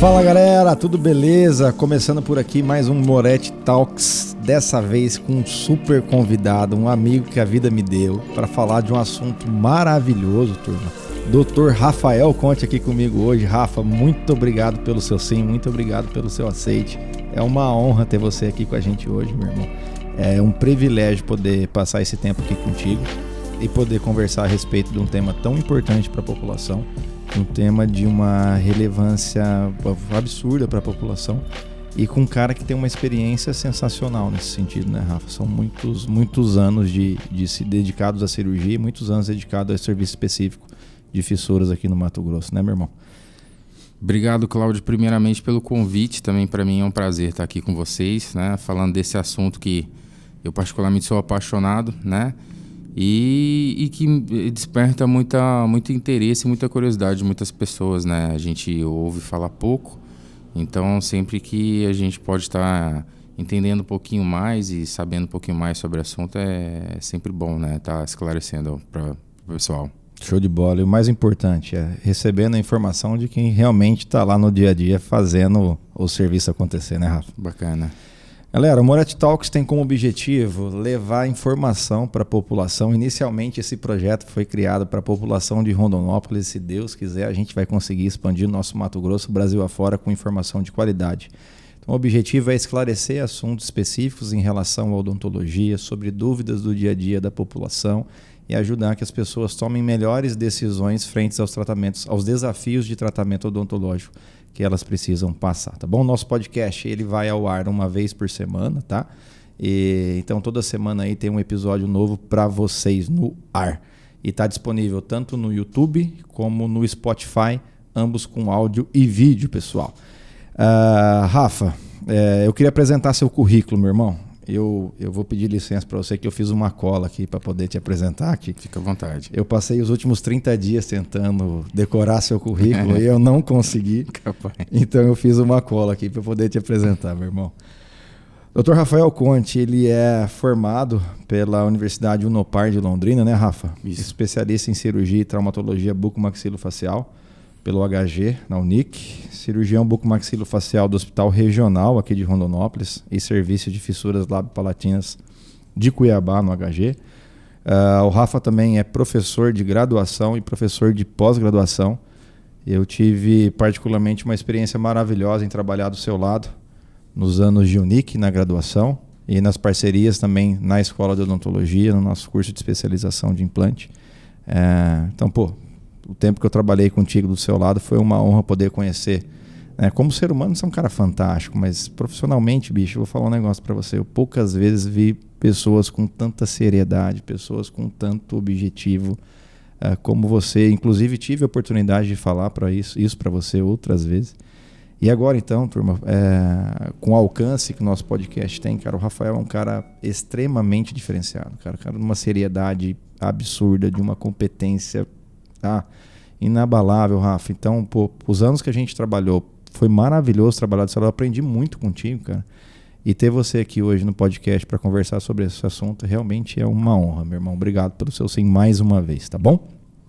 Fala galera, tudo beleza? Começando por aqui mais um Moretti Talks, dessa vez com um super convidado, um amigo que a vida me deu, para falar de um assunto maravilhoso, turma. Dr. Rafael Conte aqui comigo hoje. Rafa, muito obrigado pelo seu sim, muito obrigado pelo seu aceite. É uma honra ter você aqui com a gente hoje, meu irmão. É um privilégio poder passar esse tempo aqui contigo e poder conversar a respeito de um tema tão importante para a população. Um tema de uma relevância absurda para a população e com um cara que tem uma experiência sensacional nesse sentido, né, Rafa? São muitos anos de se dedicados à cirurgia e muitos anos dedicados a serviço específico de fissuras aqui no Mato Grosso, né, meu irmão? Obrigado, Cláudio, primeiramente pelo convite. Também para mim é um prazer estar aqui com vocês, né, falando desse assunto que eu particularmente sou apaixonado, né? E que desperta muito interesse e muita curiosidade de muitas pessoas, né? A gente ouve falar pouco, então sempre que a gente pode estar entendendo um pouquinho mais e sabendo um pouquinho mais sobre o assunto é sempre bom, né? Tá esclarecendo para o pessoal. Show de bola. E o mais importante é recebendo a informação de quem realmente está lá no dia a dia fazendo o serviço acontecer, né, Rafa? Bacana. Galera, o Moretti Talks tem como objetivo levar informação para a população. Inicialmente esse projeto foi criado para a população de Rondonópolis. Se Deus quiser, a gente vai conseguir expandir o nosso Mato Grosso, Brasil afora, com informação de qualidade. Então o objetivo é esclarecer assuntos específicos em relação à odontologia, sobre dúvidas do dia a dia da população e ajudar que as pessoas tomem melhores decisões frente aos tratamentos, aos desafios de tratamento odontológico que elas precisam passar, tá bom? Nosso podcast, ele vai ao ar uma vez por semana, tá? Então toda semana aí tem um episódio novo para vocês no ar. E tá disponível tanto no YouTube como no Spotify, ambos com áudio e vídeo, pessoal. Rafa, eu queria apresentar seu currículo, meu irmão. Eu vou pedir licença para você que eu fiz uma cola aqui para poder te apresentar aqui. Fica à vontade. Eu passei os últimos 30 dias tentando decorar seu currículo e eu não consegui. Capaz. Então eu fiz uma cola aqui para poder te apresentar, meu irmão. Dr. Rafael Conte, ele é formado pela Universidade Unopar de Londrina, né, Rafa? Isso. Especialista em cirurgia e traumatologia bucomaxilofacial pelo HG, na Unic, cirurgião bucomaxilofacial do Hospital Regional aqui de Rondonópolis e serviço de fissuras labiopalatinas de Cuiabá, no HG. O Rafa também é professor de graduação e professor de pós-graduação. Eu tive particularmente uma experiência maravilhosa em trabalhar do seu lado nos anos de Unic, na graduação, e nas parcerias também na Escola de Odontologia, no nosso curso de especialização de implante. Então, o tempo que eu trabalhei contigo do seu lado foi uma honra poder conhecer. Como ser humano, você é um cara fantástico, mas profissionalmente, bicho, eu vou falar um negócio para você. Eu poucas vezes vi pessoas com tanta seriedade, pessoas com tanto objetivo como você. Inclusive, tive a oportunidade de falar para isso para você outras vezes. E agora, então, turma, com o alcance que o nosso podcast tem, cara, o Rafael é um cara extremamente diferenciado, cara de uma seriedade absurda, de uma competência inabalável, Rafa. Então, os anos que a gente trabalhou, foi maravilhoso trabalhar do seu lado. Eu aprendi muito contigo, cara. E ter você aqui hoje no podcast para conversar sobre esse assunto realmente é uma honra, meu irmão. Obrigado pelo seu sim mais uma vez, tá bom?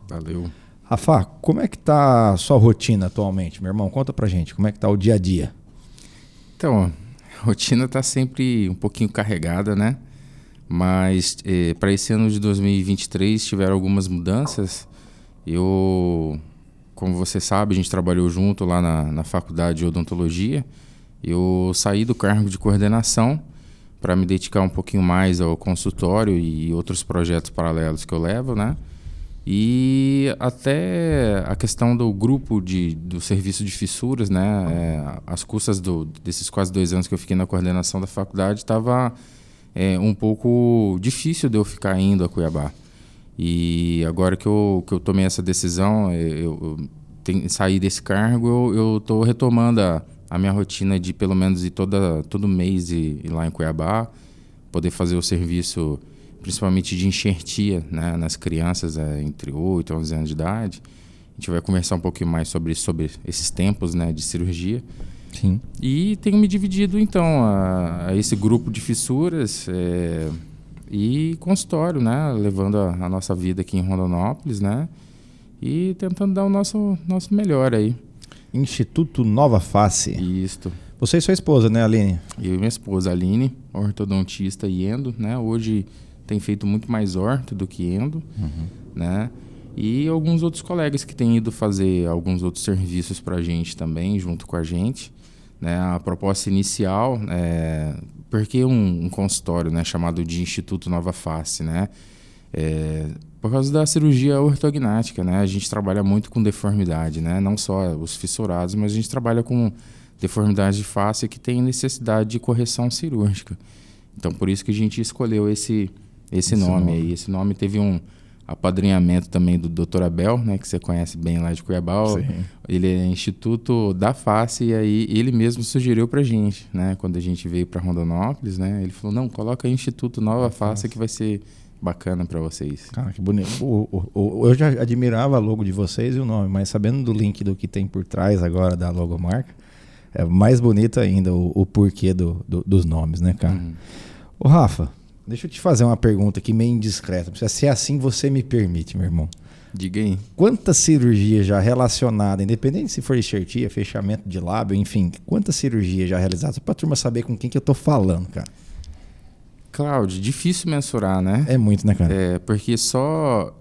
Valeu. Rafa, como é que tá a sua rotina atualmente, meu irmão? Conta pra gente, como é que tá o dia a dia? Então, a rotina tá sempre um pouquinho carregada, né? Mas para esse ano de 2023 tiveram algumas mudanças. Como você sabe, a gente trabalhou junto lá na faculdade de odontologia. Eu saí do cargo de coordenação para me dedicar um pouquinho mais ao consultório e outros projetos paralelos que eu levo, né? E até a questão do grupo do serviço de fissuras, né? As custas desses quase 2 anos que eu fiquei na coordenação da faculdade, estava um pouco difícil de eu ficar indo a Cuiabá. E agora que eu tomei essa decisão, eu sair desse cargo, eu estou retomando a minha rotina de pelo menos ir todo mês ir lá em Cuiabá, poder fazer o serviço principalmente de enxertia, né, nas crianças entre 8 e 11 anos de idade. A gente vai conversar um pouquinho mais sobre esses tempos, né, de cirurgia. Sim. E tenho me dividido, então, a esse grupo de fissuras e consultório, né, levando a nossa vida aqui em Rondonópolis, né, e tentando dar o nosso melhor aí. Instituto Nova Face. Isso. Você e sua esposa, né, Aline? Eu e minha esposa, Aline, ortodontista e endo, né, hoje tem feito muito mais orto do que endo, né, e alguns outros colegas que têm ido fazer alguns outros serviços para a gente também, junto com a gente. Né, a proposta inicial é porque um consultório, né, chamado de Instituto Nova Face, né, por causa da cirurgia ortognática, né, a gente trabalha muito com deformidade, né, não só os fissurados, mas a gente trabalha com deformidade de face que tem necessidade de correção cirúrgica. Então, por isso que a gente escolheu esse nome aí. Esse nome teve um apadrinhamento também do Dr. Abel, né, que você conhece bem lá de Cuiabá. Sim. Ele é Instituto da Face e aí ele mesmo sugeriu pra gente, né, quando a gente veio para Rondonópolis, né, ele falou, não, coloca aí Instituto Nova Face que vai ser bacana para vocês. Cara, que bonito. Eu já admirava a logo de vocês e o nome, mas sabendo do link do que tem por trás agora da logomarca, é mais bonito ainda o porquê dos nomes, né, cara? Ô, Rafa, deixa eu te fazer uma pergunta aqui meio indiscreta. Se é assim, você me permite, meu irmão. Diga aí. Quantas cirurgias já relacionadas, independente se for enxertia, fechamento de lábio, enfim, quantas cirurgias já realizadas? Pra turma saber com quem que eu tô falando, cara. Cláudio, difícil mensurar, né? É muito, né, cara? Porque só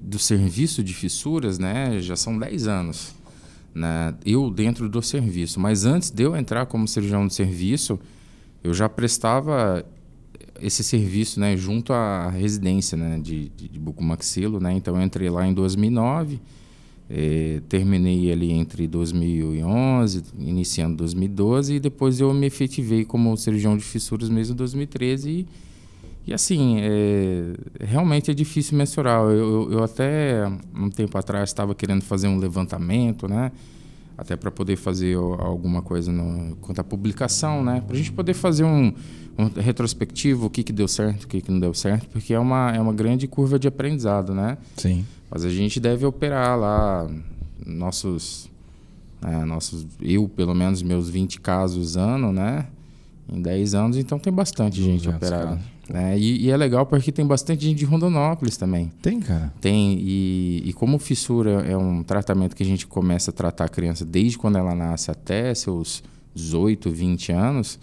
do serviço de fissuras, né, já são 10 anos. Né? Eu dentro do serviço. Mas antes de eu entrar como cirurgião de serviço, eu já prestava esse serviço, né, junto à residência, né, de bucomaxilo, né? Então eu entrei lá em 2009, terminei ali entre 2011, iniciando 2012 e depois eu me efetivei como cirurgião de fissuras mesmo em 2013 e assim, realmente é difícil mensurar. Eu até um tempo atrás estava querendo fazer um levantamento, né? Até para poder fazer alguma coisa quanto à publicação, né? Para a gente poder fazer um retrospectivo, o que deu certo, o que não deu certo, porque é uma grande curva de aprendizado, né? Sim. Mas a gente deve operar lá eu, pelo menos, meus 20 casos ano, né? Em 10 anos, então tem bastante gente operada. Né? E é legal porque tem bastante gente de Rondonópolis também. Tem, cara? Tem. E como fissura é um tratamento que a gente começa a tratar a criança desde quando ela nasce até seus 18, 20 anos,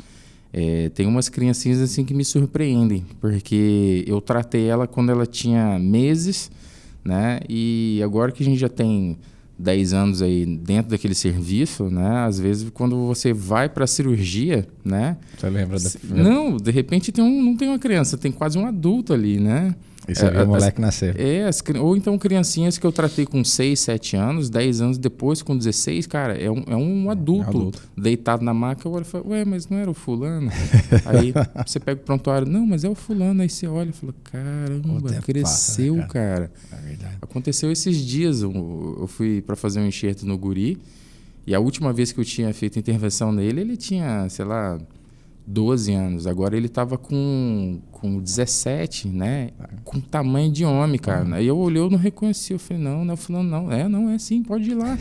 tem umas criancinhas assim que me surpreendem, porque eu tratei ela quando ela tinha meses, né? E agora que a gente já tem 10 anos aí dentro daquele serviço, né? Às vezes quando você vai para a cirurgia, né? Você lembra da... Não, de repente não tem uma criança, tem quase um adulto ali, né? E você vê o moleque nascer. Ou então criancinhas que eu tratei com 6, 7 anos, 10 anos depois, com 16, cara, é um adulto deitado na maca. Eu olho e falo, ué, mas não era o fulano? Aí você pega o prontuário, não, mas é o fulano. Aí você olha e fala, caramba, cresceu, passa, né, cara? É verdade. Aconteceu esses dias, eu fui para fazer um enxerto no guri, e a última vez que eu tinha feito intervenção nele, ele tinha, sei lá, 12 anos. Agora ele estava com 17, né? Com tamanho de homem, cara. Aí eu olhei, eu não reconheci. Eu falei, não é fulano, não. Não é sim, pode ir lá.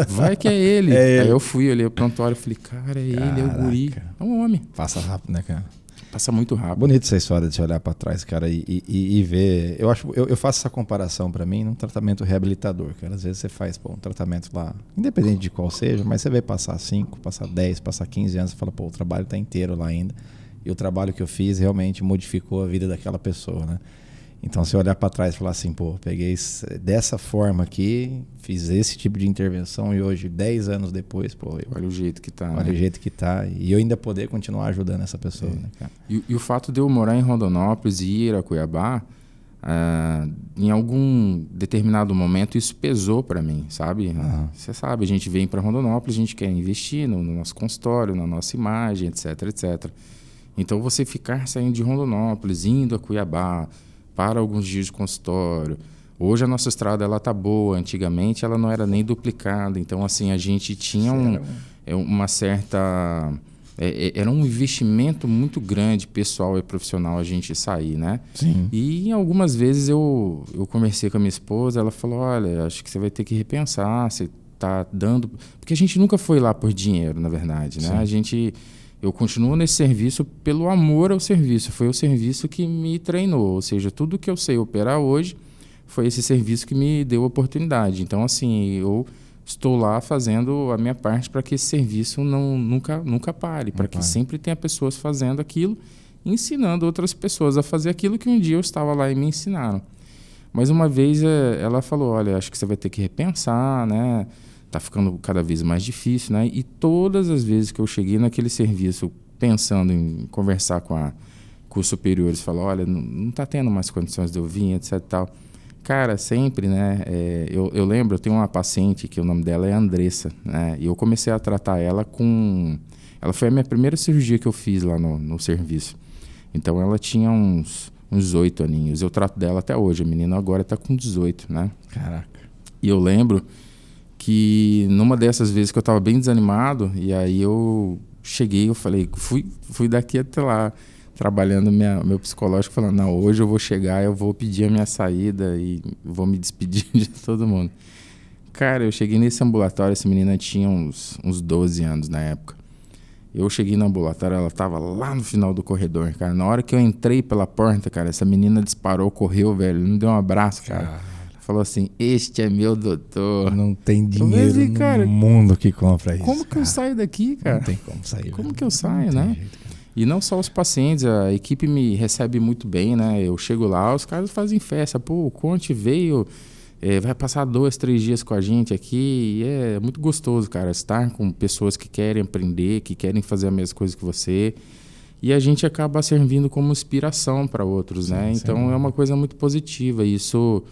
Vai que é ele. Aí eu fui, olhei o prontuário e falei, cara, é ele, é o guri. É um homem. Passa rápido, né, cara? Passa muito rápido. Bonito essa história de se olhar para trás, cara, e ver. Eu faço essa comparação para mim num tratamento reabilitador, cara. Às vezes você faz um tratamento lá, independente de qual seja, mas você vai passar 5, passar 10, passar 15 anos, você fala, pô, o trabalho tá inteiro lá ainda. E o trabalho que eu fiz realmente modificou a vida daquela pessoa, né? Então, se olhar para trás e falar assim, pô, peguei dessa forma aqui, fiz esse tipo de intervenção e hoje, 10 anos depois, pô... Olha o jeito que tá, olha, né? O jeito que tá. E eu ainda poder continuar ajudando essa pessoa, né, cara? E o fato de eu morar em Rondonópolis e ir a Cuiabá, em algum determinado momento, isso pesou para mim, sabe? Você sabe, a gente vem para Rondonópolis, a gente quer investir no nosso consultório, na nossa imagem, etc, etc. Então, você ficar saindo de Rondonópolis, indo a Cuiabá, para alguns dias de consultório. Hoje a nossa estrada ela tá boa, antigamente ela não era nem duplicada, então assim a gente tinha uma certa era um investimento muito grande, pessoal e profissional, a gente sair, né? Sim. E algumas vezes eu conversei com a minha esposa, ela falou, olha, acho que você vai ter que repensar, você tá dando... Porque a gente nunca foi lá por dinheiro, na verdade, né? Eu continuo nesse serviço pelo amor ao serviço. Foi o serviço que me treinou. Ou seja, tudo que eu sei operar hoje foi esse serviço que me deu a oportunidade. Então, assim, eu estou lá fazendo a minha parte para que esse serviço nunca pare. Para que sempre tenha pessoas fazendo aquilo, ensinando outras pessoas a fazer aquilo que um dia eu estava lá e me ensinaram. Mas uma vez ela falou, olha, acho que você vai ter que repensar, né? Tá ficando cada vez mais difícil, né? E todas as vezes que eu cheguei naquele serviço pensando em conversar com os superiores, falar, olha, não tá tendo mais condições de eu vir, etc e tal. Cara, sempre, né? Eu lembro, eu tenho uma paciente que o nome dela é Andressa, né? E eu comecei a tratar ela com... Ela foi a minha primeira cirurgia que eu fiz lá no serviço. Então ela tinha uns 8 aninhos. Eu trato dela até hoje. A menina agora tá com 18, né? Caraca. E eu lembro que numa dessas vezes que eu estava bem desanimado, e aí eu cheguei, eu falei, fui daqui até lá, trabalhando meu psicológico, falando, não, hoje eu vou chegar, eu vou pedir a minha saída e vou me despedir de todo mundo. Cara, eu cheguei nesse ambulatório, essa menina tinha uns 12 anos na época. Eu cheguei no ambulatório, ela estava lá no final do corredor, cara. Na hora que eu entrei pela porta, cara, essa menina disparou, correu, velho, me deu um abraço, cara. Falou assim, este é meu doutor. Não tem dinheiro no mundo que compra isso. Como que eu saio daqui, cara? Não tem como sair. Como que eu saio, né? Jeito, e não só os pacientes, a equipe me recebe muito bem, né? Eu chego lá, os caras fazem festa. Pô, o Conte veio, vai passar 2, 3 dias com a gente aqui. E é muito gostoso, cara, estar com pessoas que querem aprender, que querem fazer a mesma coisa que você. E a gente acaba servindo como inspiração para outros, né? Então é uma coisa muito positiva. Isso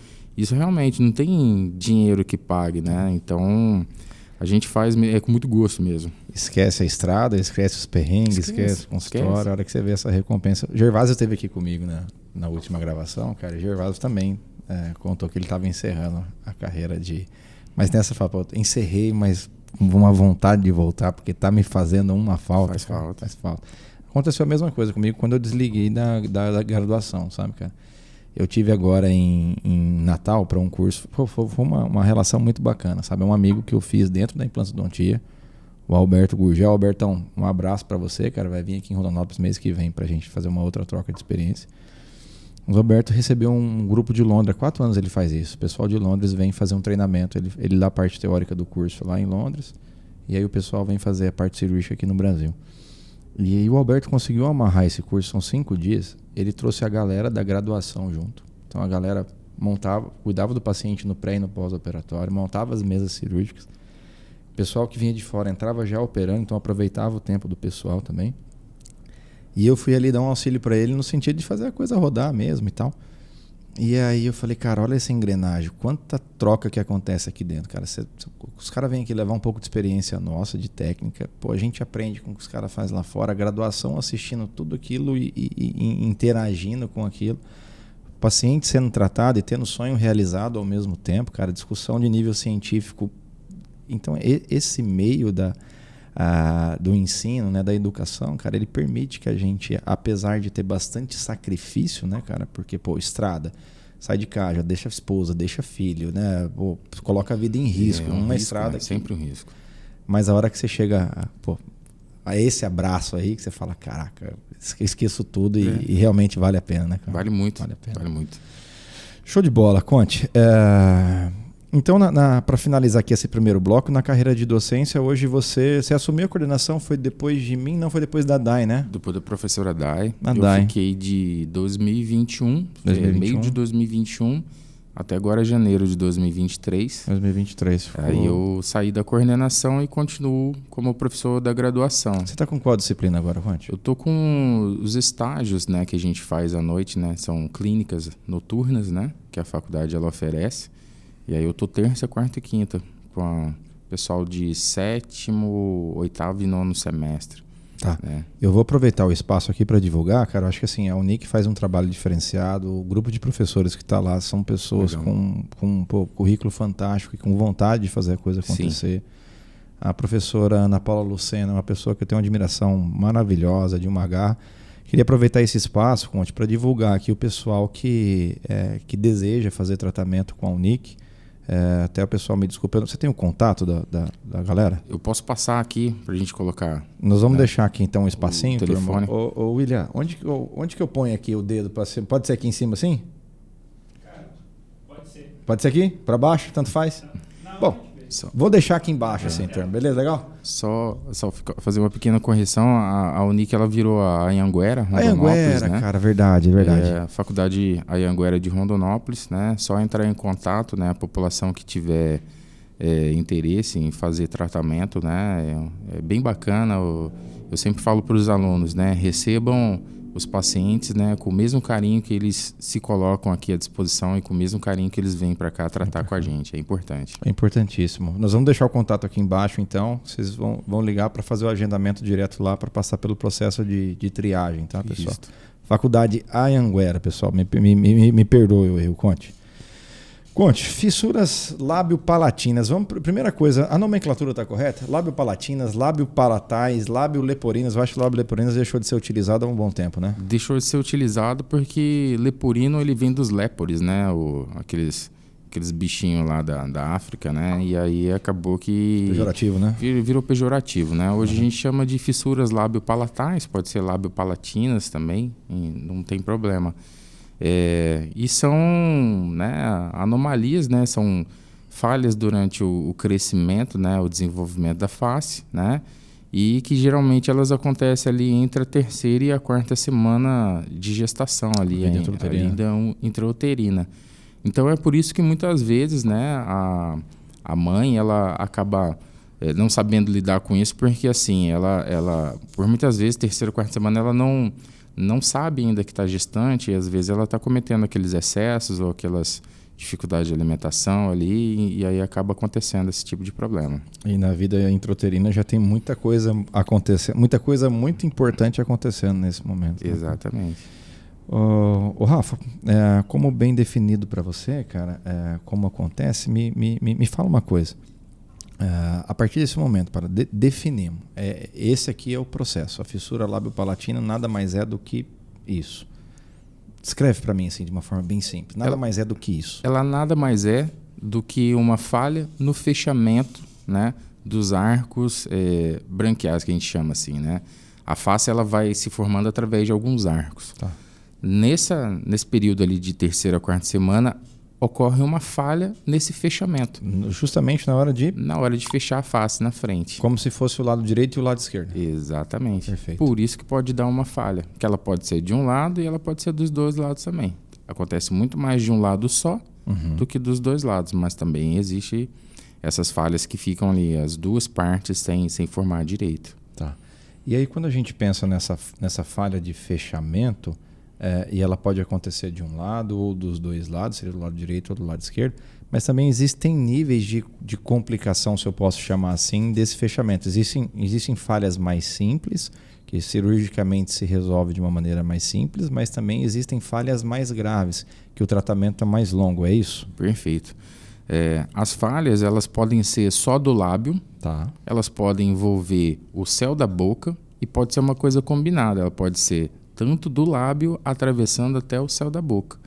realmente não tem dinheiro que pague, né? Então a gente faz com muito gosto mesmo. Esquece a estrada, esquece os perrengues, esquece o consultório. A hora que você vê essa recompensa. Gervásio esteve aqui comigo na última gravação, cara. Gervásio também contou que ele estava encerrando a carreira de... Mas nessa fala, encerrei, mas com uma vontade de voltar, porque tá me fazendo uma falta. Faz falta. Aconteceu a mesma coisa comigo quando eu desliguei da graduação, sabe, cara? Eu tive agora em Natal para um curso, foi uma relação muito bacana, sabe? É um amigo que eu fiz dentro da implantodontia, o Alberto Gurgel. Albertão, um abraço para você, cara. Vai vir aqui em Rondonópolis mês que vem pra gente fazer uma outra troca de experiência. O Alberto recebeu um grupo de Londres, há 4 anos ele faz isso. O pessoal de Londres vem fazer um treinamento, ele dá a parte teórica do curso lá em Londres, e aí o pessoal vem fazer a parte cirúrgica aqui no Brasil. E aí o Alberto conseguiu amarrar esse curso, são 5 dias, ele trouxe a galera da graduação junto. Então a galera cuidava do paciente no pré e no pós-operatório, montava as mesas cirúrgicas. O pessoal que vinha de fora entrava já operando, então aproveitava o tempo do pessoal também. E eu fui ali dar um auxílio para ele no sentido de fazer a coisa rodar mesmo e tal. E aí eu falei, cara, olha essa engrenagem, quanta troca que acontece aqui dentro, cara. Os caras vêm aqui levar um pouco de experiência nossa, de técnica. Pô, a gente aprende com o que os caras fazem lá fora, a graduação assistindo tudo aquilo e interagindo com aquilo. O paciente sendo tratado e tendo sonho realizado ao mesmo tempo, cara, discussão de nível científico. Então, esse meio do ensino, né, da educação, cara, ele permite que a gente, apesar de ter bastante sacrifício, né, cara, porque, pô, estrada, sai de casa, deixa a esposa, deixa filho, né, pô, coloca a vida em risco, uma risco, estrada... É sempre um risco. Mas a hora que você chega, a esse abraço aí, que você fala, caraca, esqueço tudo e realmente vale a pena, né, cara? Vale muito, vale a pena. Vale muito. Show de bola, Conte. Então, para finalizar aqui esse primeiro bloco, na carreira de docência, hoje você assumiu a coordenação, foi depois de mim, não foi depois da DAI, né? Depois da professora DAI. DAI. Fiquei de 2021, meio de 2021, até agora janeiro de 2023. 2023. Aí eu saí da coordenação e continuo como professor da graduação. Você está com qual disciplina agora, Conte? Eu tô com os estágios, né, que a gente faz à noite, né? São clínicas noturnas, né? Que a faculdade ela oferece. E aí eu tô terça, quarta e quinta com o pessoal de 7º, 8º e 9º semestre. Tá. Né? Eu vou aproveitar o espaço aqui para divulgar, cara. Eu acho que assim, a Unic faz um trabalho diferenciado. O grupo de professores que está lá são pessoas com currículo fantástico e com vontade de fazer a coisa acontecer. Sim. A professora Ana Paula Lucena, uma pessoa que eu tenho uma admiração maravilhosa, de uma garra. Queria aproveitar esse espaço, Conte, para divulgar aqui o pessoal que deseja fazer tratamento com a Unic. Até o pessoal me desculpa, você tem o contato da galera? Eu posso passar aqui para a gente colocar. Nós vamos deixar aqui então um espacinho. O telefone. Ô, William, onde que eu ponho aqui o dedo? Pode ser aqui em cima assim? Pode ser. Pode ser aqui? Para baixo? Tanto faz? Não, Bom, vou deixar aqui embaixo assim, então. Beleza? Legal? Só fazer uma pequena correção. A Unic ela virou a Anhanguera, A Anhanguera, né? cara, verdade. A faculdade Anhanguera de Rondonópolis, né? Só entrar em contato, né? A população que tiver interesse em fazer tratamento, né? É bem bacana. Eu sempre falo para os alunos, né? Recebam os pacientes, né, com o mesmo carinho que eles se colocam aqui à disposição e com o mesmo carinho que eles vêm para cá tratar com a gente. É importante. É importantíssimo. Nós vamos deixar o contato aqui embaixo, então. Vocês vão ligar para fazer o agendamento direto lá para passar pelo processo de triagem, tá, pessoal? Isso. Faculdade Anhanguera, pessoal. Me perdoe o erro, Conte. Conte, fissuras lábio-palatinas. Primeira coisa, a nomenclatura está correta? Lábio-palatinas, lábio-palatais, lábio-leporinas. Eu acho que lábio-leporinas deixou de ser utilizado há um bom tempo, né? Deixou de ser utilizado porque leporino ele vem dos lépores, né? Aqueles bichinhos lá da África, né? E aí acabou que... Pejorativo, né? Virou pejorativo, né? Hoje a gente chama de fissuras lábio-palatais, pode ser lábio-palatinas também, não tem problema. E são, né, anomalias, né, são falhas durante o crescimento, né, o desenvolvimento da face, né, e que geralmente elas acontecem ali entre a 3ª e a 4ª semana de gestação ali intrauterina. Então é por isso que muitas vezes, né, a mãe ela acaba não sabendo lidar com isso, porque assim ela por muitas vezes 3ª, 4ª semana ela não sabe ainda que está gestante e às vezes ela está cometendo aqueles excessos ou aquelas dificuldades de alimentação ali e aí acaba acontecendo esse tipo de problema. E na vida intrauterina já tem muita coisa acontecendo, muita coisa muito importante acontecendo nesse momento. Exatamente. Né? Rafa, como bem definido para você, cara, como acontece, me fala uma coisa. A partir desse momento, para definirmos, esse aqui é o processo. A fissura lábio-palatina nada mais é do que isso. Descreve para mim assim, de uma forma bem simples. Nada mais é do que isso. Ela nada mais é do que uma falha no fechamento, né, dos arcos branquiais, que a gente chama assim, né? A face ela vai se formando através de alguns arcos. Tá. Nesse período ali de 3ª, 4ª semana, ocorre uma falha nesse fechamento. Justamente na hora de fechar a face na frente. Como se fosse o lado direito e o lado esquerdo. Exatamente. Perfeito. Por isso que pode dar uma falha. Que ela pode ser de um lado e ela pode ser dos dois lados também. Acontece muito mais de um lado só do que dos dois lados. Mas também existe essas falhas que ficam ali, as duas partes sem formar direito. Tá. E aí quando a gente pensa nessa falha de fechamento... e ela pode acontecer de um lado ou dos dois lados, seria do lado direito ou do lado esquerdo, mas também existem níveis de complicação, se eu posso chamar assim, desse fechamento. Existem falhas mais simples, que cirurgicamente se resolve de uma maneira mais simples, mas também existem falhas mais graves, que o tratamento é mais longo, é isso? Perfeito. As falhas elas podem ser só do lábio, tá. Elas podem envolver o céu da boca e pode ser uma coisa combinada, ela pode ser tanto do lábio atravessando até o céu da boca.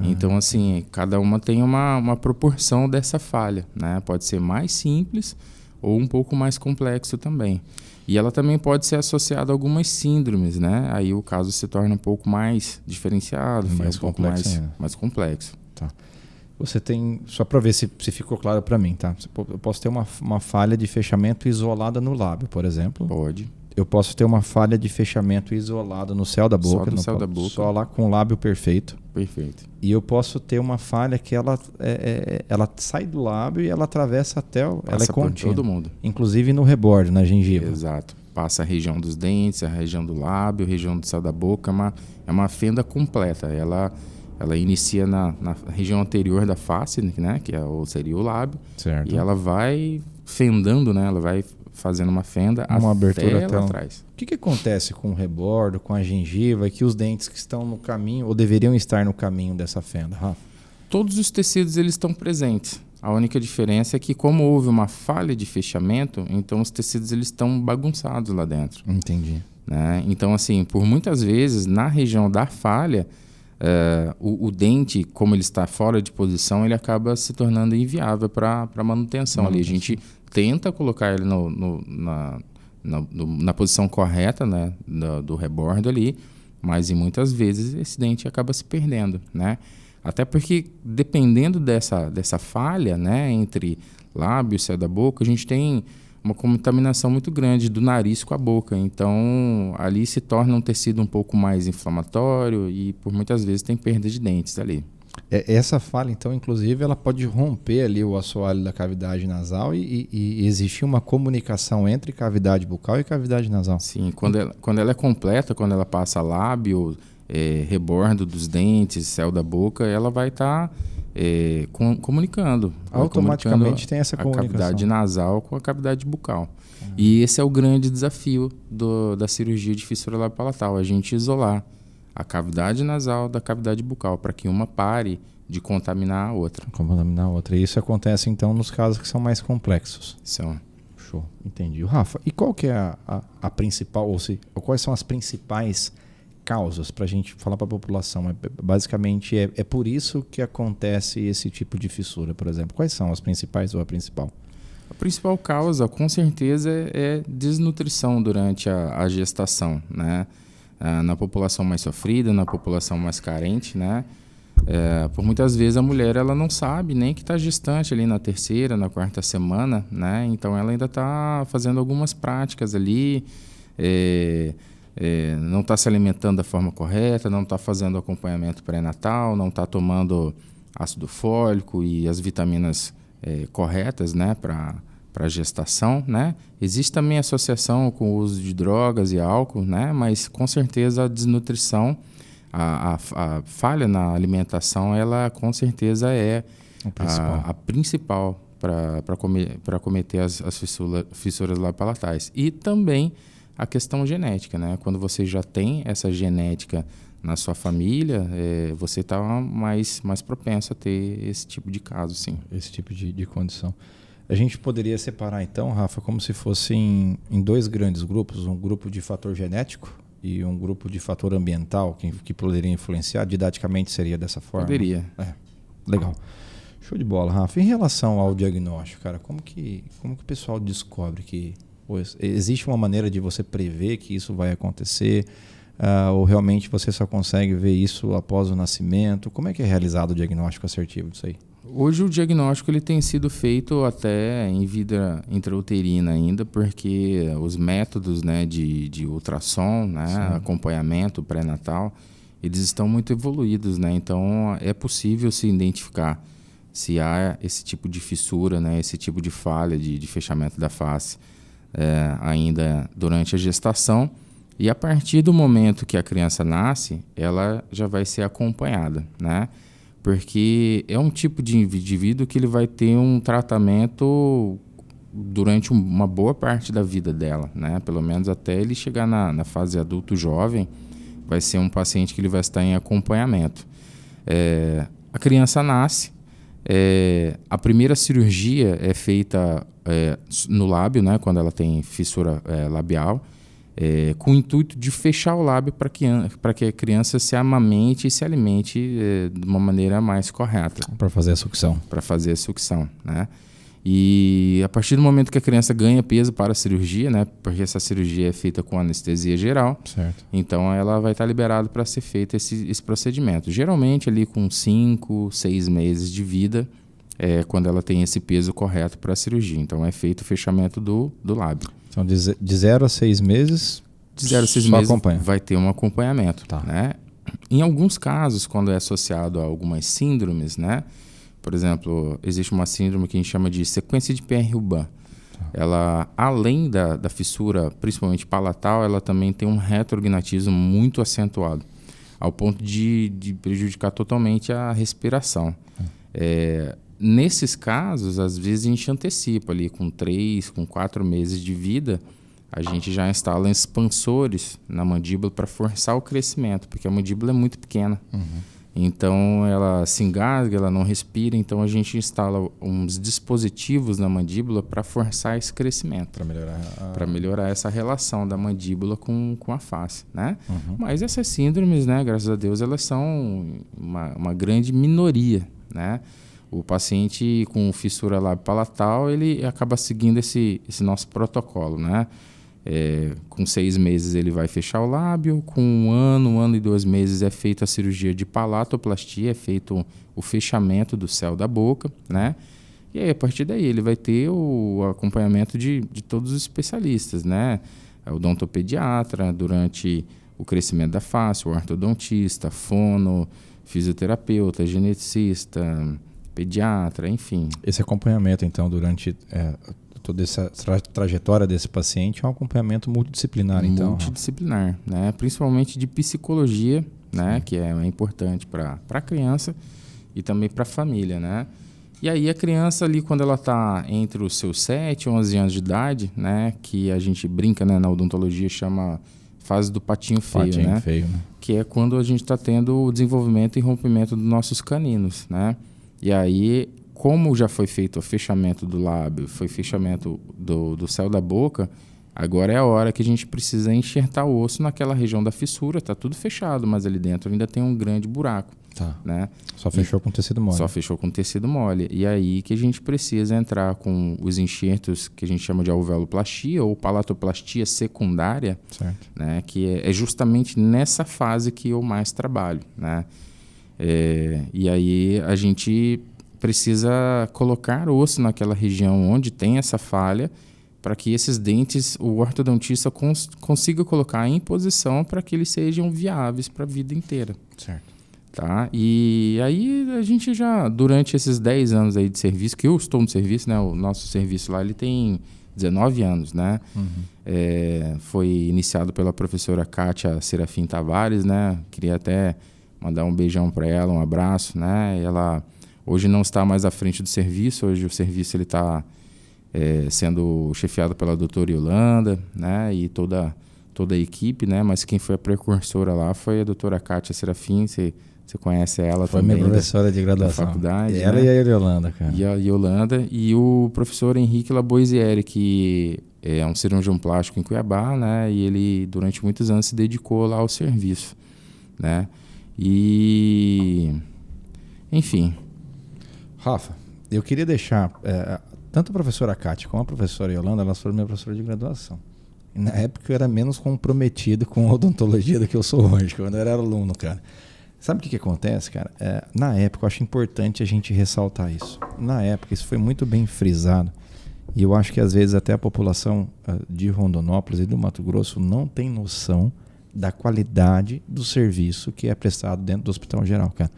Então, assim, cada uma tem uma proporção dessa falha, né? Pode ser mais simples ou um pouco mais complexo também. E ela também pode ser associada a algumas síndromes, né? Aí o caso se torna um pouco mais diferenciado, mais complexo. Tá. Você tem, só para ver se ficou claro para mim, tá? Eu posso ter uma falha de fechamento isolada no lábio, por exemplo. Pode. Eu posso ter uma falha de fechamento isolada no céu da boca. Só lá com o lábio perfeito. Perfeito. E eu posso ter uma falha que ela sai do lábio e ela atravessa até... ela é contínua. Todo mundo. Inclusive no rebordo, na gengiva. Exato. Passa a região dos dentes, a região do lábio, a região do céu da boca. É uma fenda completa. Ela inicia na região anterior da face, né? Seria o lábio. Certo. E ela vai fendando, né? Ela vai fazendo uma fenda uma abertura até lá atrás. O que acontece com o rebordo, com a gengiva, que os dentes que estão no caminho ou deveriam estar no caminho dessa fenda, Rafa? Todos os tecidos eles estão presentes. A única diferença é que, como houve uma falha de fechamento, então os tecidos eles estão bagunçados lá dentro. Entendi. Né? Então, assim, por muitas vezes, na região da falha, o dente, como ele está fora de posição, ele acaba se tornando inviável para manutenção. Ali. A gente tenta colocar ele na posição correta, né, do rebordo ali, mas muitas vezes esse dente acaba se perdendo, né? Até porque, dependendo dessa falha, né, entre lábio e céu da boca, a gente tem uma contaminação muito grande do nariz com a boca. Então, ali se torna um tecido um pouco mais inflamatório e, por muitas vezes, tem perda de dentes ali. Essa falha, então, inclusive, ela pode romper ali o assoalho da cavidade nasal e existir uma comunicação entre cavidade bucal e cavidade nasal. Sim, quando ela é completa, quando ela passa lábio, rebordo dos dentes, céu da boca, ela vai estar comunicando. Automaticamente tem essa comunicação. A cavidade nasal com a cavidade bucal. E esse é o grande desafio da cirurgia de fissura labiopalatal, a gente isolar a cavidade nasal da cavidade bucal, para que uma pare de contaminar a outra. E isso acontece, então, nos casos que são mais complexos. São. Show, entendi. Rafa, e qual que é a principal, ou quais são as principais causas para a gente falar para a população? Basicamente, é por isso que acontece esse tipo de fissura, por exemplo. Quais são as principais ou a principal? A principal causa, com certeza, é desnutrição durante a gestação, né? Na população mais sofrida, na população mais carente, né? Por muitas vezes a mulher ela não sabe nem que está gestante ali na 3ª, na 4ª semana, né? Então ela ainda está fazendo algumas práticas ali, não está se alimentando da forma correta, não está fazendo acompanhamento pré-natal, não está tomando ácido fólico e as vitaminas corretas, né, para a gestação, né? Existe também associação com o uso de drogas e álcool, né? Mas com certeza a desnutrição, a falha na alimentação, ela com certeza é a principal para cometer as fissuras labiopalatais. E também a questão genética, né? Quando você já tem essa genética na sua família, você está mais propenso a ter esse tipo de caso, sim. Esse tipo de condição. A gente poderia separar, então, Rafa, como se fosse em 2 grandes grupos, um grupo de fator genético e um grupo de fator ambiental, que poderia influenciar. Didaticamente seria dessa forma? Poderia. Legal. Show de bola, Rafa. Em relação ao diagnóstico, cara, como que o pessoal descobre que existe uma maneira de você prever que isso vai acontecer? Ou realmente você só consegue ver isso após o nascimento? Como é que é realizado o diagnóstico assertivo disso aí? Hoje o diagnóstico ele tem sido feito até em vida intrauterina ainda, porque os métodos, né, de ultrassom, né, acompanhamento pré-natal, eles estão muito evoluídos, né? Então é possível se identificar se há esse tipo de fissura, né, esse tipo de falha de fechamento da face ainda durante a gestação. E a partir do momento que a criança nasce, ela já vai ser acompanhada, né? Porque é um tipo de indivíduo que ele vai ter um tratamento durante uma boa parte da vida dela, né? Pelo menos até ele chegar na fase adulto jovem, vai ser um paciente que ele vai estar em acompanhamento. A criança nasce, a primeira cirurgia é feita no lábio, né? Quando ela tem fissura labial, com o intuito de fechar o lábio para que a criança se amamente e se alimente de uma maneira mais correta. Para fazer a sucção. Para fazer a sucção, né? E a partir do momento que a criança ganha peso para a cirurgia, né? Porque essa cirurgia é feita com anestesia geral, certo. Então ela vai estar liberada para ser feito esse procedimento. Geralmente ali com 5, 6 meses de vida, quando ela tem esse peso correto para a cirurgia. Então é feito o fechamento do lábio. Então, de 0 a 6 meses, de 0 a 6 meses vai ter um acompanhamento. Tá. Né? Em alguns casos, quando é associado a algumas síndromes, né? Por exemplo, existe uma síndrome que a gente chama de sequência de Pierre-Robin. Tá. Ela, além da fissura, principalmente palatal, ela também tem um retroagnatismo muito acentuado, ao ponto de prejudicar totalmente a respiração. Nesses casos, às vezes a gente antecipa ali com 3, com 4 meses de vida, a gente já instala expansores na mandíbula para forçar o crescimento, porque a mandíbula é muito pequena. Uhum. Então ela se engasga, ela não respira, então a gente instala uns dispositivos na mandíbula para forçar esse crescimento. Para melhorar essa relação da mandíbula com a face, né? Mas essas síndromes, né, graças a Deus, elas são uma grande minoria, né? O paciente com fissura lábio-palatal, ele acaba seguindo esse nosso protocolo, né? Com 6 meses ele vai fechar o lábio, com 1 ano e 2 meses é feita a cirurgia de palatoplastia, é feito o fechamento do céu da boca, né? E aí, a partir daí, ele vai ter o acompanhamento de todos os especialistas, né? O odontopediatra, durante o crescimento da face, o ortodontista, fono, fisioterapeuta, geneticista, pediatra, enfim. Esse acompanhamento, então, durante toda essa trajetória desse paciente é um acompanhamento multidisciplinar, então? Multidisciplinar, né? Principalmente de psicologia, né? Que é importante para a criança e também para a família, né? E aí a criança ali, quando ela está entre os seus 7 e 11 anos de idade, né? Que a gente brinca, né, na odontologia, chama fase do patinho feio, né? Que é quando a gente está tendo o desenvolvimento e rompimento dos nossos caninos, né? E aí, como já foi feito o fechamento do lábio, foi fechamento do céu da boca, agora é a hora que a gente precisa enxertar o osso naquela região da fissura. Está tudo fechado, mas ali dentro ainda tem um grande buraco. Tá. Né? Só fechou com tecido mole. Só fechou com tecido mole. E aí que a gente precisa entrar com os enxertos que a gente chama de alveoloplastia ou palatoplastia secundária, certo. Né? Que é justamente nessa fase que eu mais trabalho, né? E aí a gente precisa colocar osso naquela região onde tem essa falha para que esses dentes, o ortodontista consiga colocar em posição para que eles sejam viáveis para a vida inteira. Certo. Tá? E aí a gente já, durante esses 10 anos aí de serviço, que eu estou no serviço, né? O nosso serviço lá, ele tem 19 anos, né? Foi iniciado pela professora Kátia Serafim Tavares, né? Queria até mandar um beijão para ela, um abraço, né? Ela hoje não está mais à frente do serviço, hoje o serviço ele está sendo chefiado pela doutora Yolanda, né? E toda a equipe, né? Mas quem foi a precursora lá foi a doutora Kátia Serafim. Você conhece ela foi também. Foi minha professora de graduação. Da faculdade. Ela, né? E a Yolanda, cara. E a Yolanda e o professor Henrique Laboisieri, que é um cirurgião plástico em Cuiabá, né? E ele, durante muitos anos, se dedicou lá ao serviço, né? E... Enfim. Rafa, eu queria deixar... tanto a professora Kátia como a professora Yolanda, elas foram minha professora de graduação. E na época eu era menos comprometido com a odontologia do que eu sou hoje, quando eu era aluno, cara. Sabe o que acontece, cara? Na época, eu acho importante a gente ressaltar isso. Na época, isso foi muito bem frisado. E eu acho que, às vezes, até a população de Rondonópolis e do Mato Grosso não tem noção da qualidade do serviço que é prestado dentro do Hospital Geral, cara.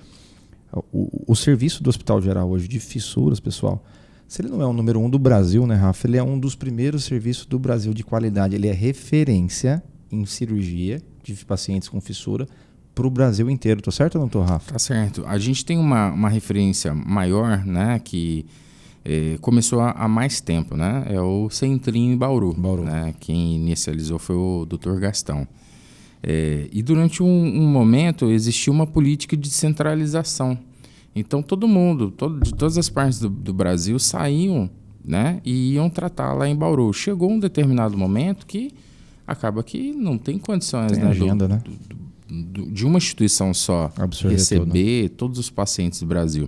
O serviço do Hospital Geral hoje de fissuras, pessoal, se ele não é o número 1 do Brasil, né, Rafa? Ele é um dos primeiros serviços do Brasil de qualidade. Ele é referência em cirurgia de pacientes com fissura para o Brasil inteiro. Tô certo ou não tô, Rafa? Tá certo. A gente tem uma referência maior, né, que começou há mais tempo, né? É o Centrinho em Bauru. Né? Quem inicializou foi o Dr. Gastão. E durante um momento existiu uma política de centralização. Então todo mundo, de todas as partes do Brasil saíam, né, e iam tratar lá em Bauru. Chegou um determinado momento que acaba que não tem condições, tem agenda, de uma instituição só receber todos os pacientes do Brasil.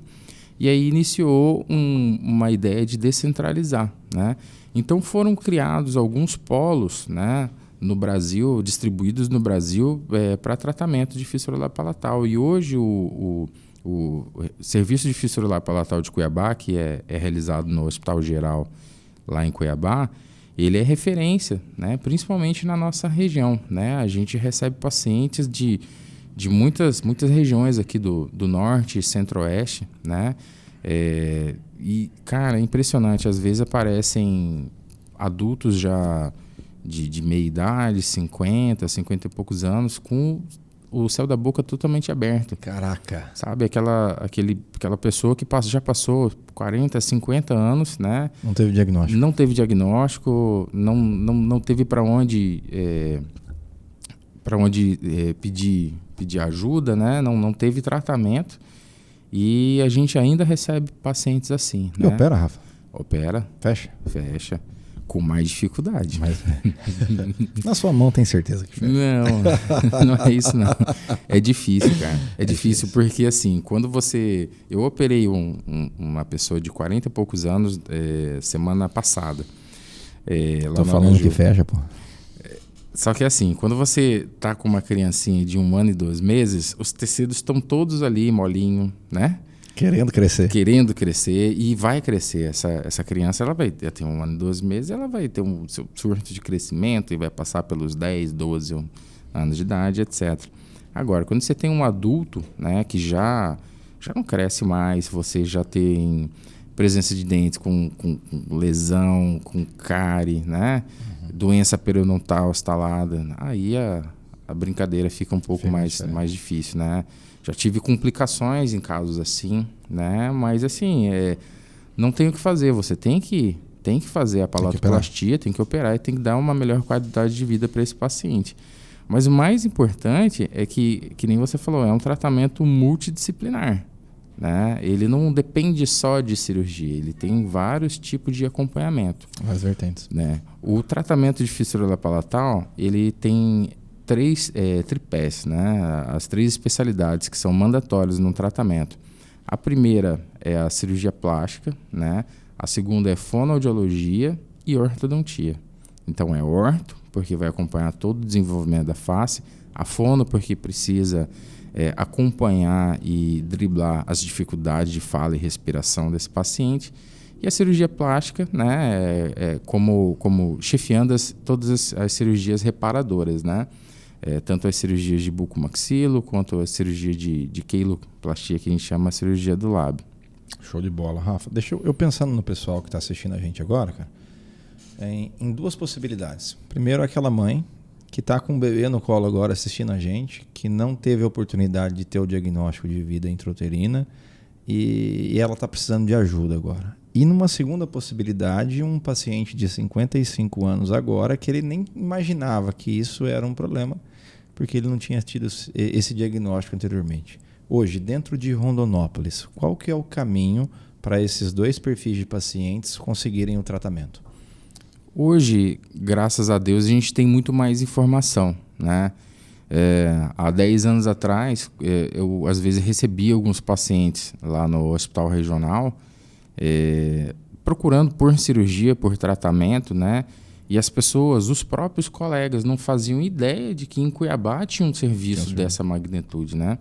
E aí iniciou uma ideia de descentralizar, né? Então foram criados alguns polos, né, no Brasil, distribuídos no Brasil para tratamento de fissura lábio-palatal. E hoje o serviço de fissura lábio-palatal de Cuiabá, que é realizado no Hospital Geral lá em Cuiabá, ele é referência, né? Principalmente na nossa região, né? A gente recebe pacientes de muitas regiões aqui do norte e centro-oeste, né? E, cara, é impressionante. Às vezes aparecem adultos já de meia idade, 50 e poucos anos, com o céu da boca totalmente aberto. Caraca! Sabe, aquela pessoa que já passou 40, 50 anos, né? Não teve diagnóstico. Não teve diagnóstico, não teve para onde pedir ajuda, né? Não teve tratamento e a gente ainda recebe pacientes assim. E né? opera, Rafa? Opera. Fecha. Com mais dificuldade. Mas, na sua mão tem certeza que fecha. Não é isso não. É difícil, cara. É difícil porque assim, quando você... Eu operei uma pessoa de 40 e poucos anos semana passada. Tô falando que fecha, pô. Só que assim, quando você tá com uma criancinha de 1 ano e 2 meses, os tecidos estão todos ali molinho, né? Querendo crescer e vai crescer. Essa criança, ela vai ter 1 ano e 2 meses, ela vai ter um seu surto de crescimento e vai passar pelos 10, 12 anos de idade, etc. Agora, quando você tem um adulto, né, que já não cresce mais, você já tem presença de dentes com lesão, com cárie, né? Doença periodontal instalada, aí a brincadeira fica um pouco mais difícil, né? Já tive complicações em casos assim, né? Mas assim, não tem o que fazer. Você tem que fazer a palatoplastia, tem que operar e tem que dar uma melhor qualidade de vida para esse paciente. Mas o mais importante é que nem você falou, é um tratamento multidisciplinar, né? Ele não depende só de cirurgia, ele tem vários tipos de acompanhamento. Várias vertentes. Né? O tratamento de fissura palatal, ele tem 3 tripés, né? As 3 especialidades que são mandatórias no tratamento. A primeira é a cirurgia plástica, né? A segunda é fonoaudiologia e ortodontia. Então é orto, porque vai acompanhar todo o desenvolvimento da face, a fono, porque precisa acompanhar e driblar as dificuldades de fala e respiração desse paciente. E a cirurgia plástica, né? Como chefiando todas as cirurgias reparadoras, né? Tanto as cirurgias de bucomaxilo quanto a cirurgia de queiloplastia, que a gente chama a cirurgia do lábio. Show de bola, Rafa. Deixa eu pensando no pessoal que está assistindo a gente agora, cara, em 2 possibilidades. Primeiro, aquela mãe que está com um bebê no colo agora assistindo a gente, que não teve a oportunidade de ter o diagnóstico de vida intrauterina e ela está precisando de ajuda agora. E numa segunda possibilidade, um paciente de 55 anos agora, que ele nem imaginava que isso era um problema, porque ele não tinha tido esse diagnóstico anteriormente. Hoje, dentro de Rondonópolis, qual que é o caminho para esses 2 perfis de pacientes conseguirem o tratamento? Hoje, graças a Deus, a gente tem muito mais informação, né? Há 10 anos atrás, eu às vezes recebia alguns pacientes lá no hospital regional, procurando por cirurgia, por tratamento, né? E as pessoas, os próprios colegas, não faziam ideia de que em Cuiabá tinha um serviço dessa magnitude, né?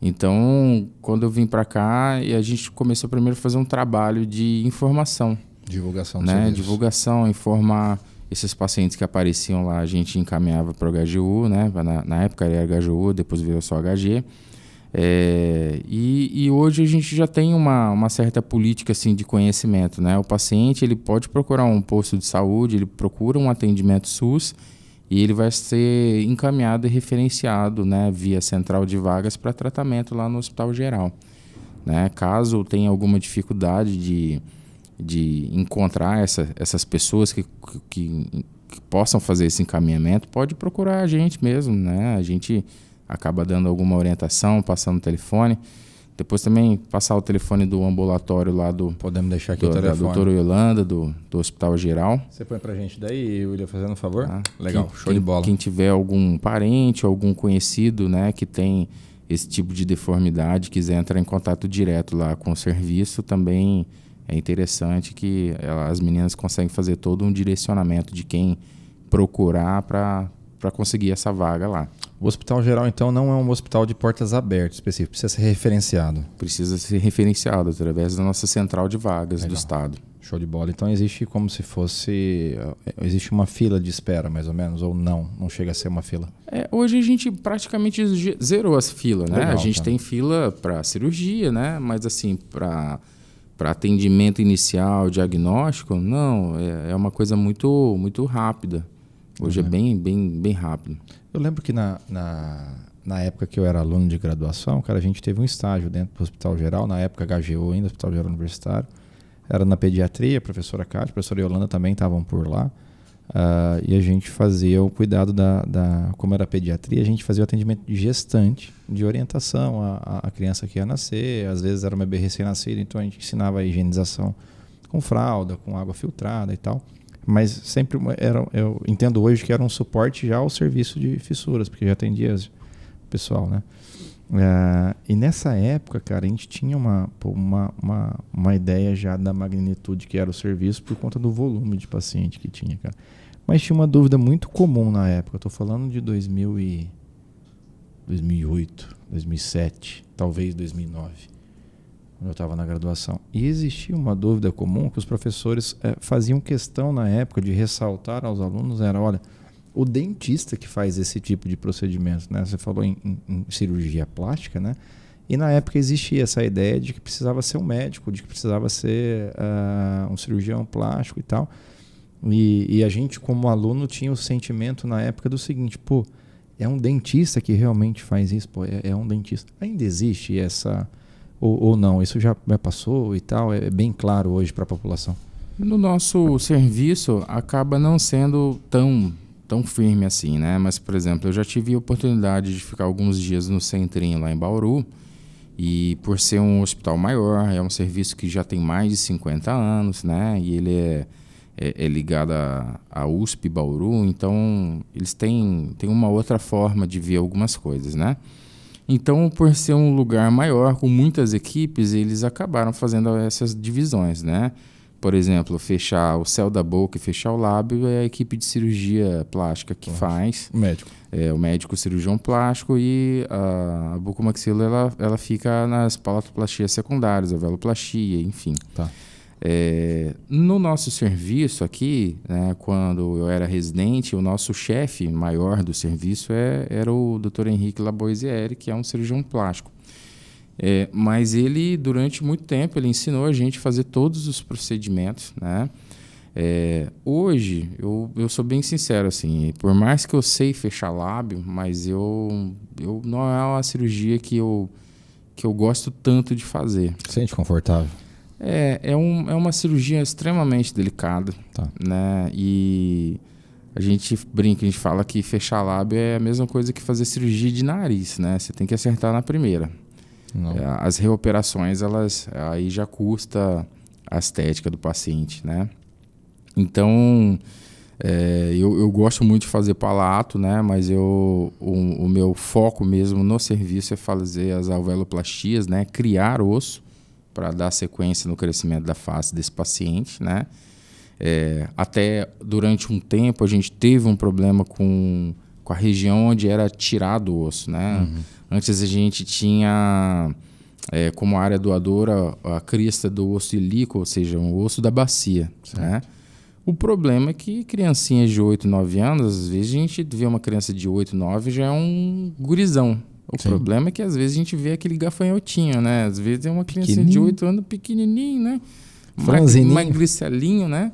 Então, quando eu vim para cá, a gente começou primeiro a fazer um trabalho de informação. Divulgação, né? Divulgação, informar esses pacientes que apareciam lá, a gente encaminhava para o HGU, né? Na época era HGU, depois virou só HG. E hoje a gente já tem uma certa política assim, de conhecimento, né? O paciente ele pode procurar um posto de saúde, ele procura um atendimento SUS e ele vai ser encaminhado e referenciado, né? Via central de vagas para tratamento lá no Hospital Geral, né? Caso tenha alguma dificuldade de encontrar essas pessoas que possam fazer esse encaminhamento, pode procurar a gente mesmo, né? A gente acaba dando alguma orientação, passando o telefone. Depois também passar o telefone do ambulatório lá do... Podemos deixar aqui o telefone. Da doutora Yolanda, do Hospital Geral. Você põe pra gente daí, William, fazendo um favor? Legal, show de bola. Quem tiver algum parente, algum conhecido, né, que tem esse tipo de deformidade, quiser entrar em contato direto lá com o serviço, também é interessante que as meninas conseguem fazer todo um direcionamento de quem procurar para conseguir essa vaga lá. O Hospital Geral, então, não é um hospital de portas abertas específico, precisa ser referenciado. Precisa ser referenciado através da nossa central de vagas do Estado. Show de bola. Então existe como se fosse... Existe uma fila de espera, mais ou menos, ou não? Não chega a ser uma fila? Hoje a gente praticamente zerou as filas, né? Legal, a gente tem fila para cirurgia, né? Mas assim, para atendimento inicial, diagnóstico, não. É uma coisa muito, muito rápida. Hoje é bem rápido. Eu lembro que na época que eu era aluno de graduação, cara, a gente teve um estágio dentro do Hospital Geral, na época HGU ainda, Hospital Geral Universitário. Era na pediatria, a professora Cátia, a professora Yolanda também estavam por lá. E a gente fazia o cuidado como era a pediatria, a gente fazia o atendimento de gestante, de orientação à criança que ia nascer. Às vezes era uma bebê recém-nascida, então a gente ensinava a higienização com fralda, com água filtrada e tal. Mas sempre eu entendo hoje que era um suporte já ao serviço de fissuras, porque já atendia o pessoal, né? E nessa época, cara, a gente tinha uma ideia já da magnitude que era o serviço por conta do volume de paciente que tinha, cara. Mas tinha uma dúvida muito comum na época. Eu estou falando de 2008, 2007, talvez 2009, quando eu estava na graduação. E existia uma dúvida comum que os professores faziam questão na época de ressaltar aos alunos, olha, o dentista que faz esse tipo de procedimento, né? Você falou em cirurgia plástica, né? E na época existia essa ideia de que precisava ser um médico, de que precisava ser um cirurgião plástico e tal. E a gente, como aluno, tinha o sentimento na época do seguinte, pô, é um dentista que realmente faz isso, pô, é um dentista. Ainda existe essa... Ou não, isso já passou e tal, é bem claro hoje para a população? No nosso serviço, acaba não sendo tão firme assim, né? Mas, por exemplo, eu já tive a oportunidade de ficar alguns dias no Centrinho, lá em Bauru, e por ser um hospital maior, é um serviço que já tem mais de 50 anos, né? E ele é ligado à USP Bauru, então eles têm uma outra forma de ver algumas coisas, né? Então, por ser um lugar maior, com muitas equipes, eles acabaram fazendo essas divisões, né? Por exemplo, fechar o céu da boca e fechar o lábio é a equipe de cirurgia plástica que faz. O médico. O médico cirurgião plástico, e a bucomaxila ela fica nas palatoplastias secundárias, a veloplastia, enfim. Tá. No nosso serviço aqui, né, quando eu era residente, o nosso chefe maior do serviço era o Dr. Henrique Laboisière, que é um cirurgião plástico. Mas ele, durante muito tempo, ele ensinou a gente a fazer todos os procedimentos, né? Hoje, eu sou bem sincero, assim, por mais que eu sei fechar lábio, mas eu não é uma cirurgia que eu gosto tanto de fazer. Sente confortável? É uma cirurgia extremamente delicada, tá, né? E a gente brinca, a gente fala que fechar lábio é a mesma coisa que fazer cirurgia de nariz, né? Você tem que acertar na primeira. As reoperações, aí já custa a estética do paciente, né? Então, eu gosto muito de fazer palato, né? Mas o meu foco mesmo no serviço é fazer as alveoloplastias, né? Criar osso para dar sequência no crescimento da face desse paciente, né? Até durante um tempo a gente teve um problema com a região onde era tirado o osso, né? Uhum. Antes a gente tinha como área doadora a crista do osso ilíaco, ou seja, o osso da bacia, né? O problema é que criancinhas de 8, 9 anos, às vezes a gente vê uma criança de 8, 9 já é um gurizão. O problema é que às vezes a gente vê aquele gafanhotinho, né? Às vezes é uma criança de 8 anos pequenininho, né? Magricelinho, né?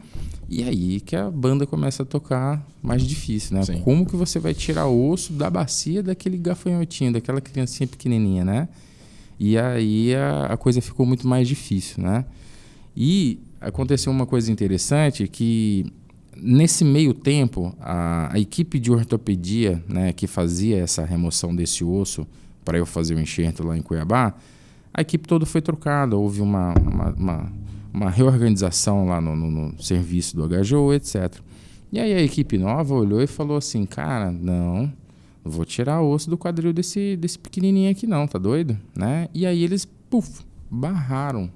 E aí que a banda começa a tocar mais difícil, né? Sim. Como que você vai tirar o osso da bacia daquele gafanhotinho, daquela criancinha pequenininha, né? E aí a coisa ficou muito mais difícil, né? E aconteceu uma coisa interessante que nesse meio tempo a equipe de ortopedia, né, que fazia essa remoção desse osso para eu fazer o enxerto lá em Cuiabá, a equipe toda foi trocada, houve uma reorganização lá no serviço do HGO, etc. E aí a equipe nova olhou e falou assim, cara, não vou tirar o osso do quadril desse pequenininho aqui não, tá doido? Né? E aí eles, barraram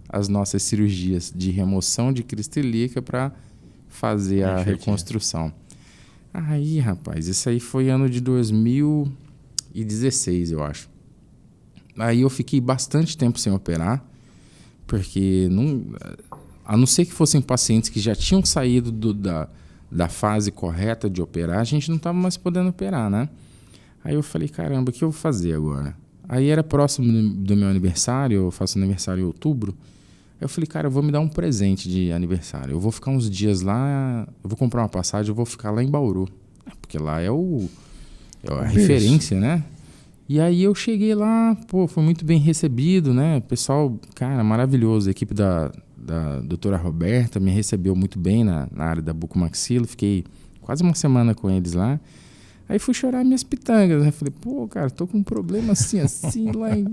as nossas cirurgias de remoção de crista ilíaca para fazer a reconstrução. Aí, rapaz, isso aí foi ano de 2016, eu acho. Aí eu fiquei bastante tempo sem operar, porque a não ser que fossem pacientes que já tinham saído da fase correta de operar, a gente não estava mais podendo operar, né? Aí eu falei, caramba, o que eu vou fazer agora? Aí era próximo do meu aniversário, eu faço aniversário em outubro. Aí eu falei, cara, eu vou me dar um presente de aniversário. Eu vou ficar uns dias lá, eu vou comprar uma passagem, eu vou ficar lá em Bauru. Porque lá é a referência, né? E aí eu cheguei lá, fui muito bem recebido, né? O pessoal, cara, maravilhoso. A equipe da da doutora Roberta, me recebeu muito bem na área da bucomaxilo, fiquei quase uma semana com eles lá. Aí fui chorar minhas pitangas, né? Falei, pô, cara, tô com um problema assim, lá em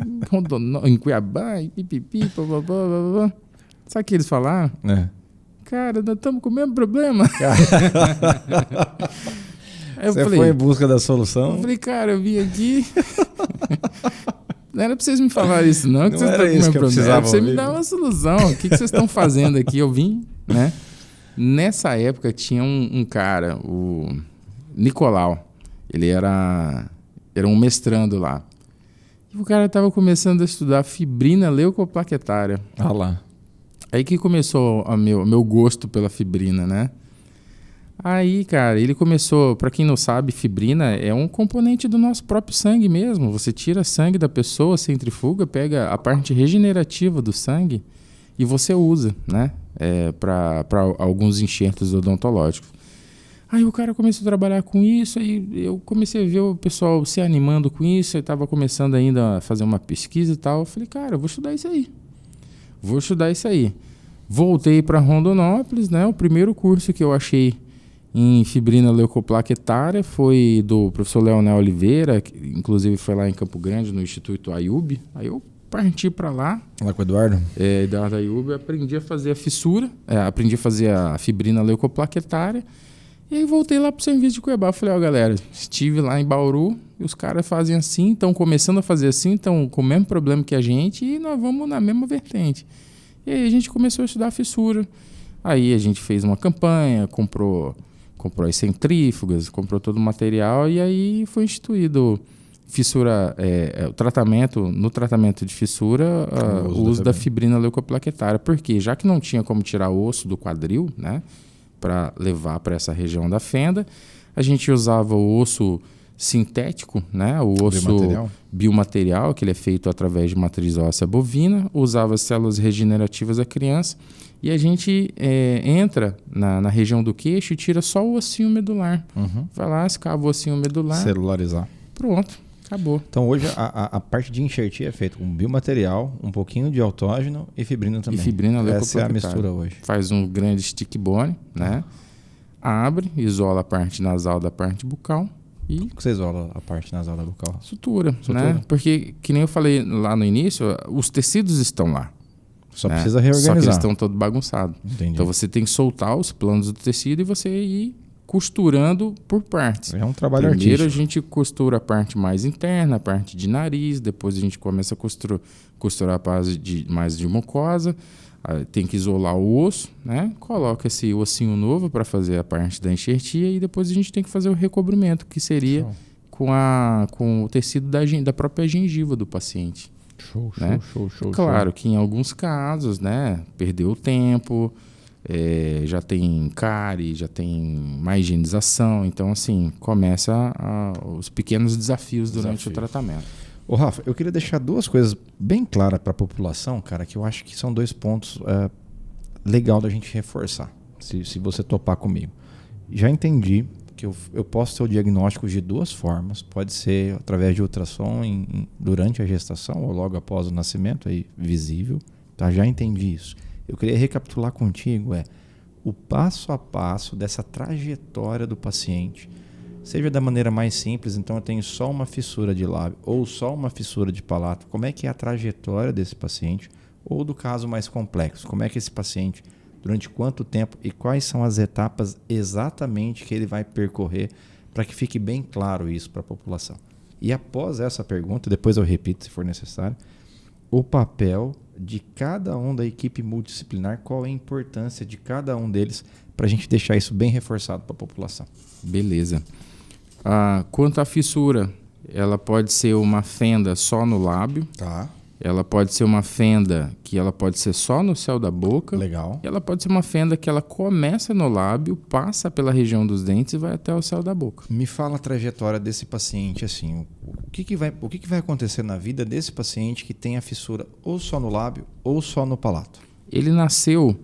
em Cuiabá, e pipipi, blá. Sabe o que eles falaram? Cara, nós estamos com o mesmo problema. Aí Você foi em busca da solução? Eu falei, cara, eu vim aqui... Não era pra vocês me falarem isso, não, que vocês estão com o mesmo problema. Era pra você me dar uma solução. O que vocês estão fazendo aqui? Eu vim, né? Nessa época tinha um cara, o Nicolau. Ele era um mestrando lá. E o cara estava começando a estudar fibrina leucoplaquetária. Ah lá. Aí que começou o meu gosto pela fibrina, né? Aí, cara, ele começou... Para quem não sabe, fibrina é um componente do nosso próprio sangue mesmo. Você tira sangue da pessoa, centrifuga, pega a parte regenerativa do sangue e você usa, né? Para alguns enxertos odontológicos. Aí o cara começou a trabalhar com isso, aí eu comecei a ver o pessoal se animando com isso, eu estava começando ainda a fazer uma pesquisa e tal. Eu falei, cara, eu vou estudar isso aí. Voltei para Rondonópolis, né? O primeiro curso que eu achei em fibrina leucoplaquetária foi do professor Leonel Oliveira, que inclusive foi lá em Campo Grande, no Instituto Ayub. Aí eu parti para lá. Lá com o Eduardo? Eduardo Ayub, aprendi a fazer a fissura, aprendi a fazer a fibrina leucoplaquetária. E aí voltei lá pro serviço de Cuiabá. Falei, ó, galera, estive lá em Bauru e os caras fazem assim, estão começando a fazer assim, estão com o mesmo problema que a gente e nós vamos na mesma vertente. E aí a gente começou a estudar a fissura. Aí a gente fez uma campanha, comprou as centrífugas, comprou todo o material e aí foi instituído fissura, no tratamento de fissura, o uso da fibrina leucoplaquetária. Porque já que não tinha como tirar o osso do quadril, né? Para levar para essa região da fenda, a gente usava o osso sintético, né? O osso biomaterial, que ele é feito através de matriz óssea bovina, usava as células regenerativas da criança e a gente entra na região do queixo e tira só o ossinho medular. Vai lá, escava o ossinho medular. Celularizar. Pronto. Acabou. Então hoje a parte de enxertia é feita com biomaterial, um pouquinho de autógeno e fibrina também. E fibrina leucoplaquetária. Essa é a mistura hoje. Faz um grande stick bone, né? Abre, isola a parte nasal da parte bucal e... Como você isola a parte nasal da bucal? Sutura, né? Porque, que nem eu falei lá no início, os tecidos estão lá. Só precisa reorganizar. Só que eles estão todos bagunçados. Entendi. Então você tem que soltar os planos do tecido e você ir costurando por partes. É um trabalho Primeiro artístico. a gente costura a parte mais interna, a parte de nariz, depois a gente começa a costurar a parte mais de mucosa, tem que isolar o osso, né? Coloca esse ossinho novo para fazer a parte da enxertia e depois a gente tem que fazer o recobrimento, que seria com o tecido da própria gengiva do paciente. Show. Claro que em alguns casos, né, perdeu o tempo, já tem cárie, já tem má higienização, então assim, começa os pequenos desafios durante o tratamento. Ô Rafa, eu queria deixar duas coisas bem claras para a população, cara, que eu acho que são dois pontos legal da gente reforçar, se você topar comigo. Já entendi que eu posso ter o diagnóstico de duas formas, pode ser através de ultrassom durante a gestação ou logo após o nascimento, aí visível, tá? Já entendi isso. Eu queria recapitular contigo o passo a passo dessa trajetória do paciente, seja da maneira mais simples, então eu tenho só uma fissura de lábio ou só uma fissura de palato, como é que é a trajetória desse paciente, ou do caso mais complexo, como é que esse paciente, durante quanto tempo e quais são as etapas exatamente que ele vai percorrer, para que fique bem claro isso para a população. E após essa pergunta, depois eu repito se for necessário, o papel de cada um da equipe multidisciplinar, qual é a importância de cada um deles, para a gente deixar isso bem reforçado para a população. Beleza. Quanto à fissura, ela pode ser uma fenda só no lábio. Tá. Ela pode ser uma fenda que ela pode ser só no céu da boca. Legal. E ela pode ser uma fenda que ela começa no lábio, passa pela região dos dentes e vai até o céu da boca. Me fala a trajetória desse paciente, assim, o que vai acontecer na vida desse paciente que tem a fissura ou só no lábio ou só no palato? Ele nasceu,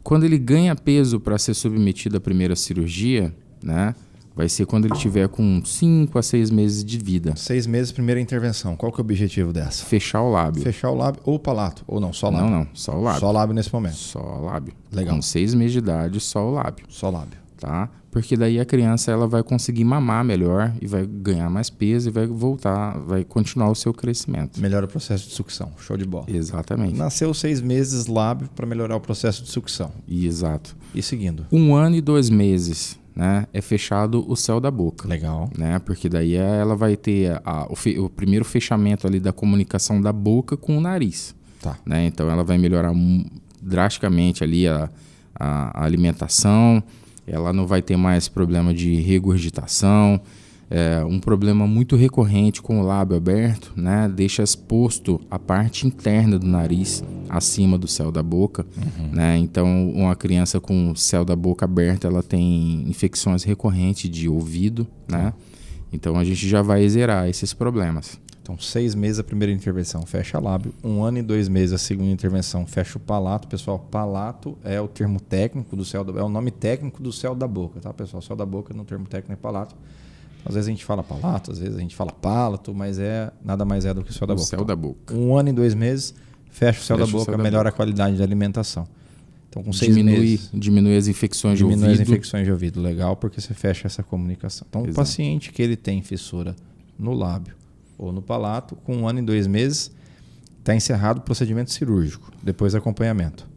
quando ele ganha peso para ser submetido à primeira cirurgia, né? vai ser quando ele tiver com 5 a 6 meses de vida. 6 meses, primeira intervenção. Qual que é o objetivo dessa? Fechar o lábio. Fechar o lábio ou o palato? Ou não, só lábio? Não, só o lábio. Só lábio nesse momento. Só lábio. Legal. Com 6 meses de idade, só o lábio. Só lábio. Tá? Porque daí a criança ela vai conseguir mamar melhor e vai ganhar mais peso e vai voltar, vai continuar o seu crescimento. Melhora o processo de sucção. Show de bola. Exatamente. Nasceu 6 meses lábio para melhorar o processo de sucção. Exato. E seguindo? 1 ano e 2 meses, né, é fechado o céu da boca. Legal. Né, porque daí ela vai ter o primeiro fechamento ali da comunicação da boca com o nariz. Tá. Né? Então ela vai melhorar drasticamente ali a alimentação, ela não vai ter mais problema de regurgitação. Um problema muito recorrente com o lábio aberto, né, deixa exposto a parte interna do nariz acima do céu da boca. Né? Então, uma criança com o céu da boca aberto, ela tem infecções recorrentes de ouvido, né? Então, a gente já vai zerar esses problemas. Então, 6 meses a primeira intervenção, fecha lábio. 1 ano e 2 meses a segunda intervenção, fecha o palato. Pessoal, palato é o termo técnico do céu da boca, é o nome técnico do céu da boca, tá, pessoal? Céu da boca no termo técnico é palato. Às vezes a gente fala palato, às vezes a gente fala palato, mas nada mais é do que o céu da boca. Céu da boca. 1 ano e 2 meses, fecha o céu da boca, melhora a qualidade da alimentação. Então, com 6 meses... Diminui as infecções de ouvido. Diminui as infecções de ouvido. Legal, porque você fecha essa comunicação. Então, o paciente que ele tem fissura no lábio ou no palato, com 1 ano e 2 meses, está encerrado o procedimento cirúrgico, depois acompanhamento.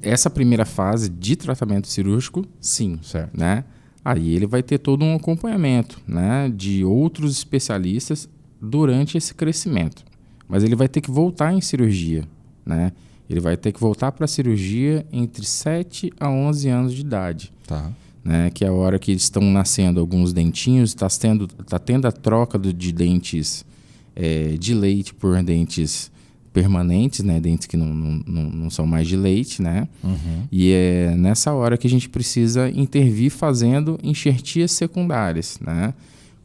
Essa primeira fase de tratamento cirúrgico, sim. Certo. Né? Aí ele vai ter todo um acompanhamento, né, de outros especialistas durante esse crescimento. Mas ele vai ter que voltar em cirurgia, né? Ele vai ter que voltar para a cirurgia entre 7 a 11 anos de idade. Tá. Né, que é a hora que estão nascendo alguns dentinhos, está tendo a troca de dentes de leite por dentes permanentes, né, dentes que não são mais de leite, né? E é nessa hora que a gente precisa intervir fazendo enxertias secundárias, né?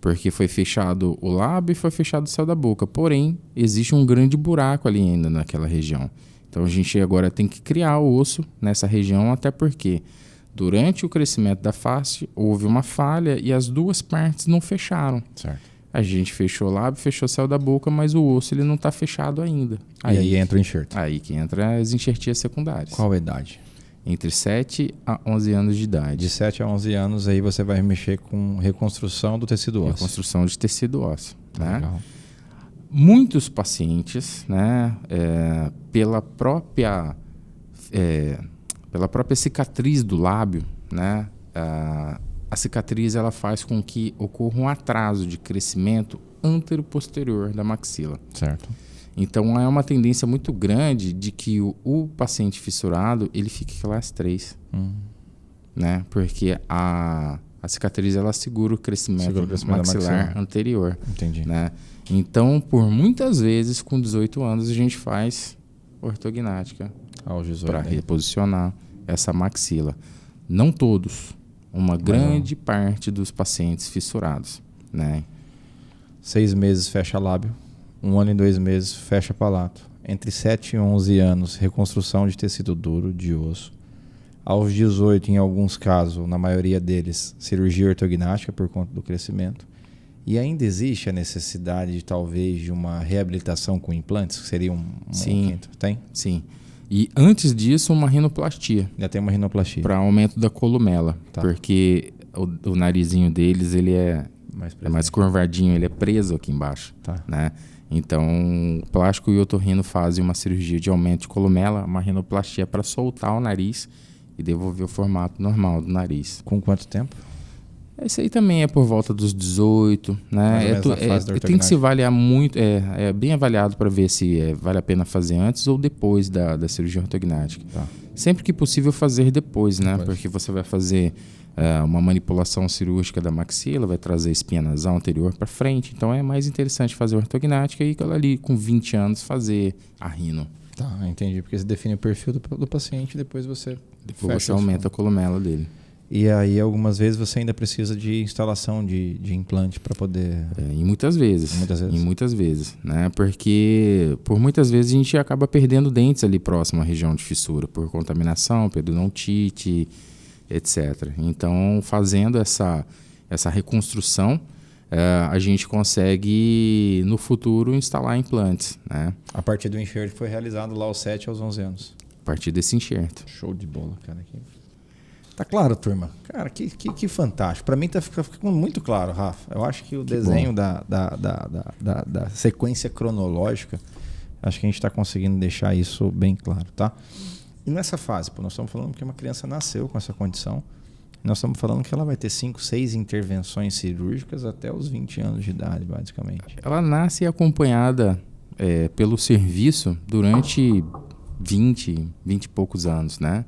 Porque foi fechado o lábio e foi fechado o céu da boca. Porém, existe um grande buraco ali ainda naquela região. Então a gente agora tem que criar o osso nessa região, até porque durante o crescimento da face houve uma falha e as duas partes não fecharam. Certo. A gente fechou o lábio, fechou o céu da boca, mas o osso ele não está fechado ainda. E aí entra o enxerto. Aí que entra as enxertias secundárias. Qual a idade? Entre 7 a 11 anos de idade. De 7 a 11 anos, aí você vai mexer com reconstrução do tecido ósseo. Reconstrução de tecido ósseo. Né? Legal. Muitos pacientes, né, pela própria cicatriz do lábio, né, a cicatriz ela faz com que ocorra um atraso de crescimento antero-posterior da maxila. Certo. Então, é uma tendência muito grande de que o paciente fissurado ele fique classe 3. Né? Porque a cicatriz ela segura o crescimento maxilar anterior. Entendi. Né? Então, por muitas vezes, com 18 anos, a gente faz ortognática para reposicionar essa maxila. Não todos, uma grande parte dos pacientes fissurados. Né? 6 meses fecha lábio, 1 ano e 2 meses fecha palato. Entre 7 e 11 anos, reconstrução de tecido duro, de osso. Aos 18, em alguns casos, na maioria deles, cirurgia ortognática por conta do crescimento. E ainda existe a necessidade de talvez de uma reabilitação com implantes, que seria um quinto? Tem? Sim. E antes disso, uma rinoplastia. Já tem uma rinoplastia. Para aumento da columela. Tá. Porque o narizinho deles ele é mais curvadinho, ele é preso aqui embaixo. Tá. Né? Então, o plástico e o otorrino fazem uma cirurgia de aumento de columela, uma rinoplastia para soltar o nariz e devolver o formato normal do nariz. Com quanto tempo? Esse aí também é por volta dos 18, né? Tem que se avaliar muito, é bem avaliado para ver se vale a pena fazer antes ou depois da cirurgia ortognática. Tá. Sempre que possível fazer depois, né? Porque você vai fazer uma manipulação cirúrgica da maxila, vai trazer a espinha nasal anterior para frente. Então é mais interessante fazer ortognática e ali com 20 anos fazer a rino. Tá, entendi. Porque você define o perfil do paciente e depois você aumenta a columela dele. E aí, algumas vezes, você ainda precisa de instalação de implante para poder... E muitas vezes. Em muitas vezes. Né? Porque, por muitas vezes, a gente acaba perdendo dentes ali próximo à região de fissura, por contaminação, periodontite, etc. Então, fazendo essa reconstrução, a gente consegue, no futuro, instalar implantes, né? A partir do enxerto que foi realizado lá aos 7 aos 11 anos. A partir desse enxerto. Show de bola, cara. Tá claro, turma? Cara, que fantástico. Para mim tá ficando muito claro, Rafa. Eu acho que o desenho da sequência cronológica, acho que a gente está conseguindo deixar isso bem claro, tá? E nessa fase, nós estamos falando que uma criança nasceu com essa condição. Nós estamos falando que ela vai ter 5, 6 intervenções cirúrgicas até os 20 anos de idade, basicamente. Ela nasce acompanhada pelo serviço durante 20 e poucos anos, né?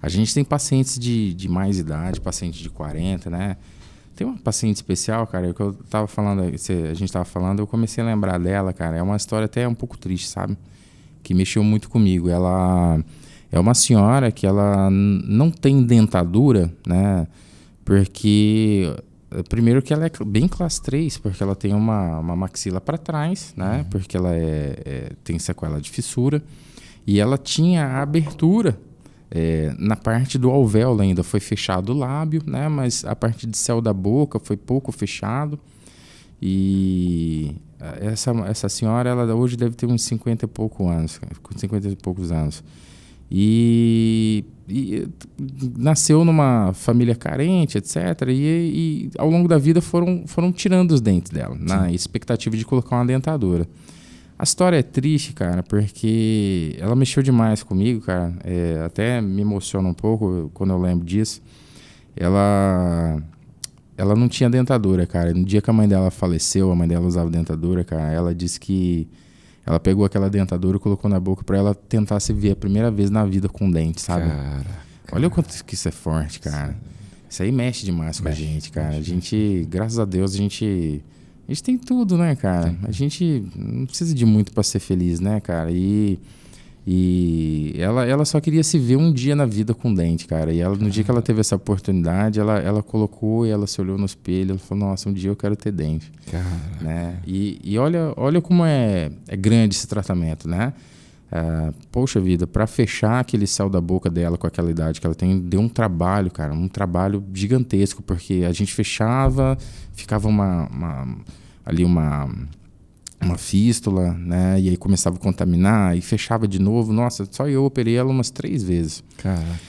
A gente tem pacientes de mais idade, paciente de 40, né? Tem uma paciente especial, cara, que eu tava falando, a gente estava falando, eu comecei a lembrar dela, cara. É uma história até um pouco triste, sabe? Que mexeu muito comigo. Ela é uma senhora que ela não tem dentadura, né? Porque, primeiro que ela é bem classe 3, porque ela tem uma maxila para trás, né? Porque ela tem sequela de fissura. E ela tinha a abertura na parte do alvéolo ainda. Foi fechado o lábio, né? Mas a parte de céu da boca foi pouco fechado. E essa senhora, ela hoje deve ter uns 50 e poucos anos. E nasceu numa família carente, etc. E ao longo da vida foram tirando os dentes dela, na expectativa de colocar uma dentadura. A história é triste, cara, porque ela mexeu demais comigo, cara. Até me emociona um pouco quando eu lembro disso. Ela não tinha dentadura, cara. No dia que a mãe dela faleceu, a mãe dela usava dentadura, cara. Ela disse que ela pegou aquela dentadura e colocou na boca pra ela tentar se ver a primeira vez na vida com dente, sabe? Olha o quanto que isso é forte, cara. Isso aí mexe demais com a gente, cara. A gente, graças a Deus, a gente tem tudo, né, cara? A gente não precisa de muito pra ser feliz, né, cara? E ela só queria se ver um dia na vida com dente, cara. E no dia que ela teve essa oportunidade, ela colocou e ela se olhou no espelho. Ela falou, nossa, um dia eu quero ter dente. Né? E olha como é grande esse tratamento, né? Poxa vida, para fechar aquele céu da boca dela com aquela idade que ela tem, deu um trabalho, cara. Um trabalho gigantesco, porque a gente fechava, ficava uma fístula, né? E aí começava a contaminar e fechava de novo. Nossa, só eu operei ela umas 3 vezes. Caraca.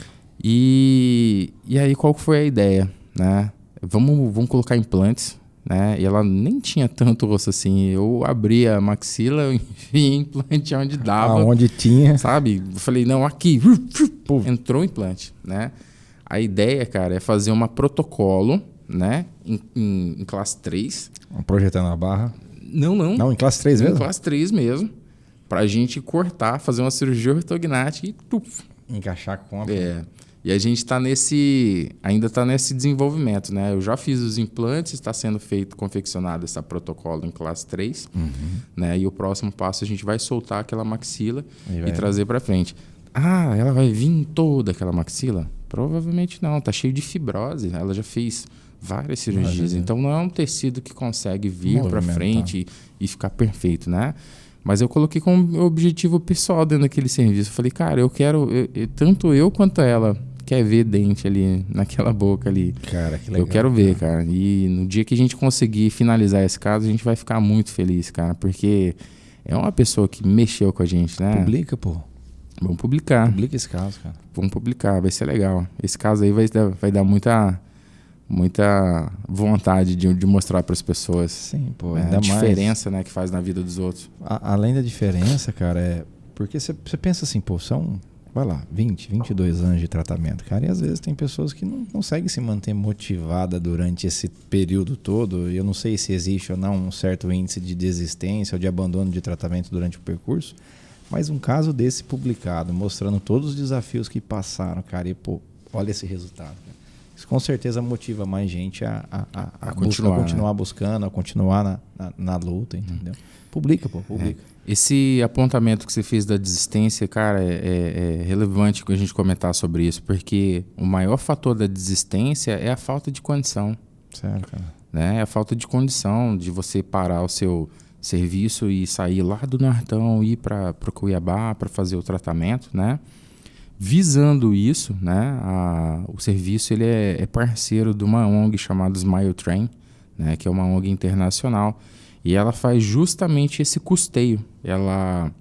E aí qual foi a ideia, né? Vamos colocar implantes, né? E ela nem tinha tanto osso assim. Eu abri a maxila, eu enfiei implante onde dava. Onde tinha. Sabe? Eu falei, não, aqui. Entrou o implante, né? A ideia, cara, é fazer uma protocolo, né? Em classe 3. Projetando a barra. Não, em classe 3 mesmo? Em classe 3 mesmo. Pra gente cortar, fazer uma cirurgia ortognática e encaixar com a... E a gente ainda está nesse desenvolvimento, né? Eu já fiz os implantes, está sendo confeccionado esse protocolo em classe 3, né? E o próximo passo a gente vai soltar aquela maxila e trazer para frente. Ela vai vir toda aquela maxila? Provavelmente não, tá cheio de fibrose. Ela já fez várias cirurgias, então não é um tecido que consegue vir para frente e ficar perfeito, né? Mas eu coloquei como objetivo pessoal dentro daquele serviço. Eu falei, cara, eu quero, tanto eu quanto ela quer ver dente ali naquela boca ali. Cara, que legal. Eu quero ver, cara. E no dia que a gente conseguir finalizar esse caso, a gente vai ficar muito feliz, cara, porque é uma pessoa que mexeu com a gente, né? Publica, pô. Vamos publicar. Publica esse caso, cara. Vamos publicar, vai ser legal. Esse caso aí vai dar muita vontade de mostrar para as pessoas. Sim, pô. A diferença, né, que faz na vida dos outros. Além da diferença, cara, porque você pensa assim, pô, são, vai lá, 22 anos de tratamento, cara, e às vezes tem pessoas que não conseguem se manter motivada durante esse período todo, e eu não sei se existe ou não um certo índice de desistência ou de abandono de tratamento durante o percurso, mas um caso desse publicado, mostrando todos os desafios que passaram, cara, e pô, olha esse resultado, cara. Isso com certeza motiva mais gente a continuar buscando, a continuar na luta, entendeu? Publica, pô, publica. Esse apontamento que você fez da desistência, cara, é relevante a gente comentar sobre isso, porque o maior fator da desistência é a falta de condição. Sério, cara. Né? É a falta de condição de você parar o seu serviço e sair lá do Nortão, ir para o Cuiabá para fazer o tratamento, né? visando isso, né, o serviço ele é parceiro de uma ONG chamada Smile Train, né, que é uma ONG internacional, e ela faz justamente esse custeio. Ela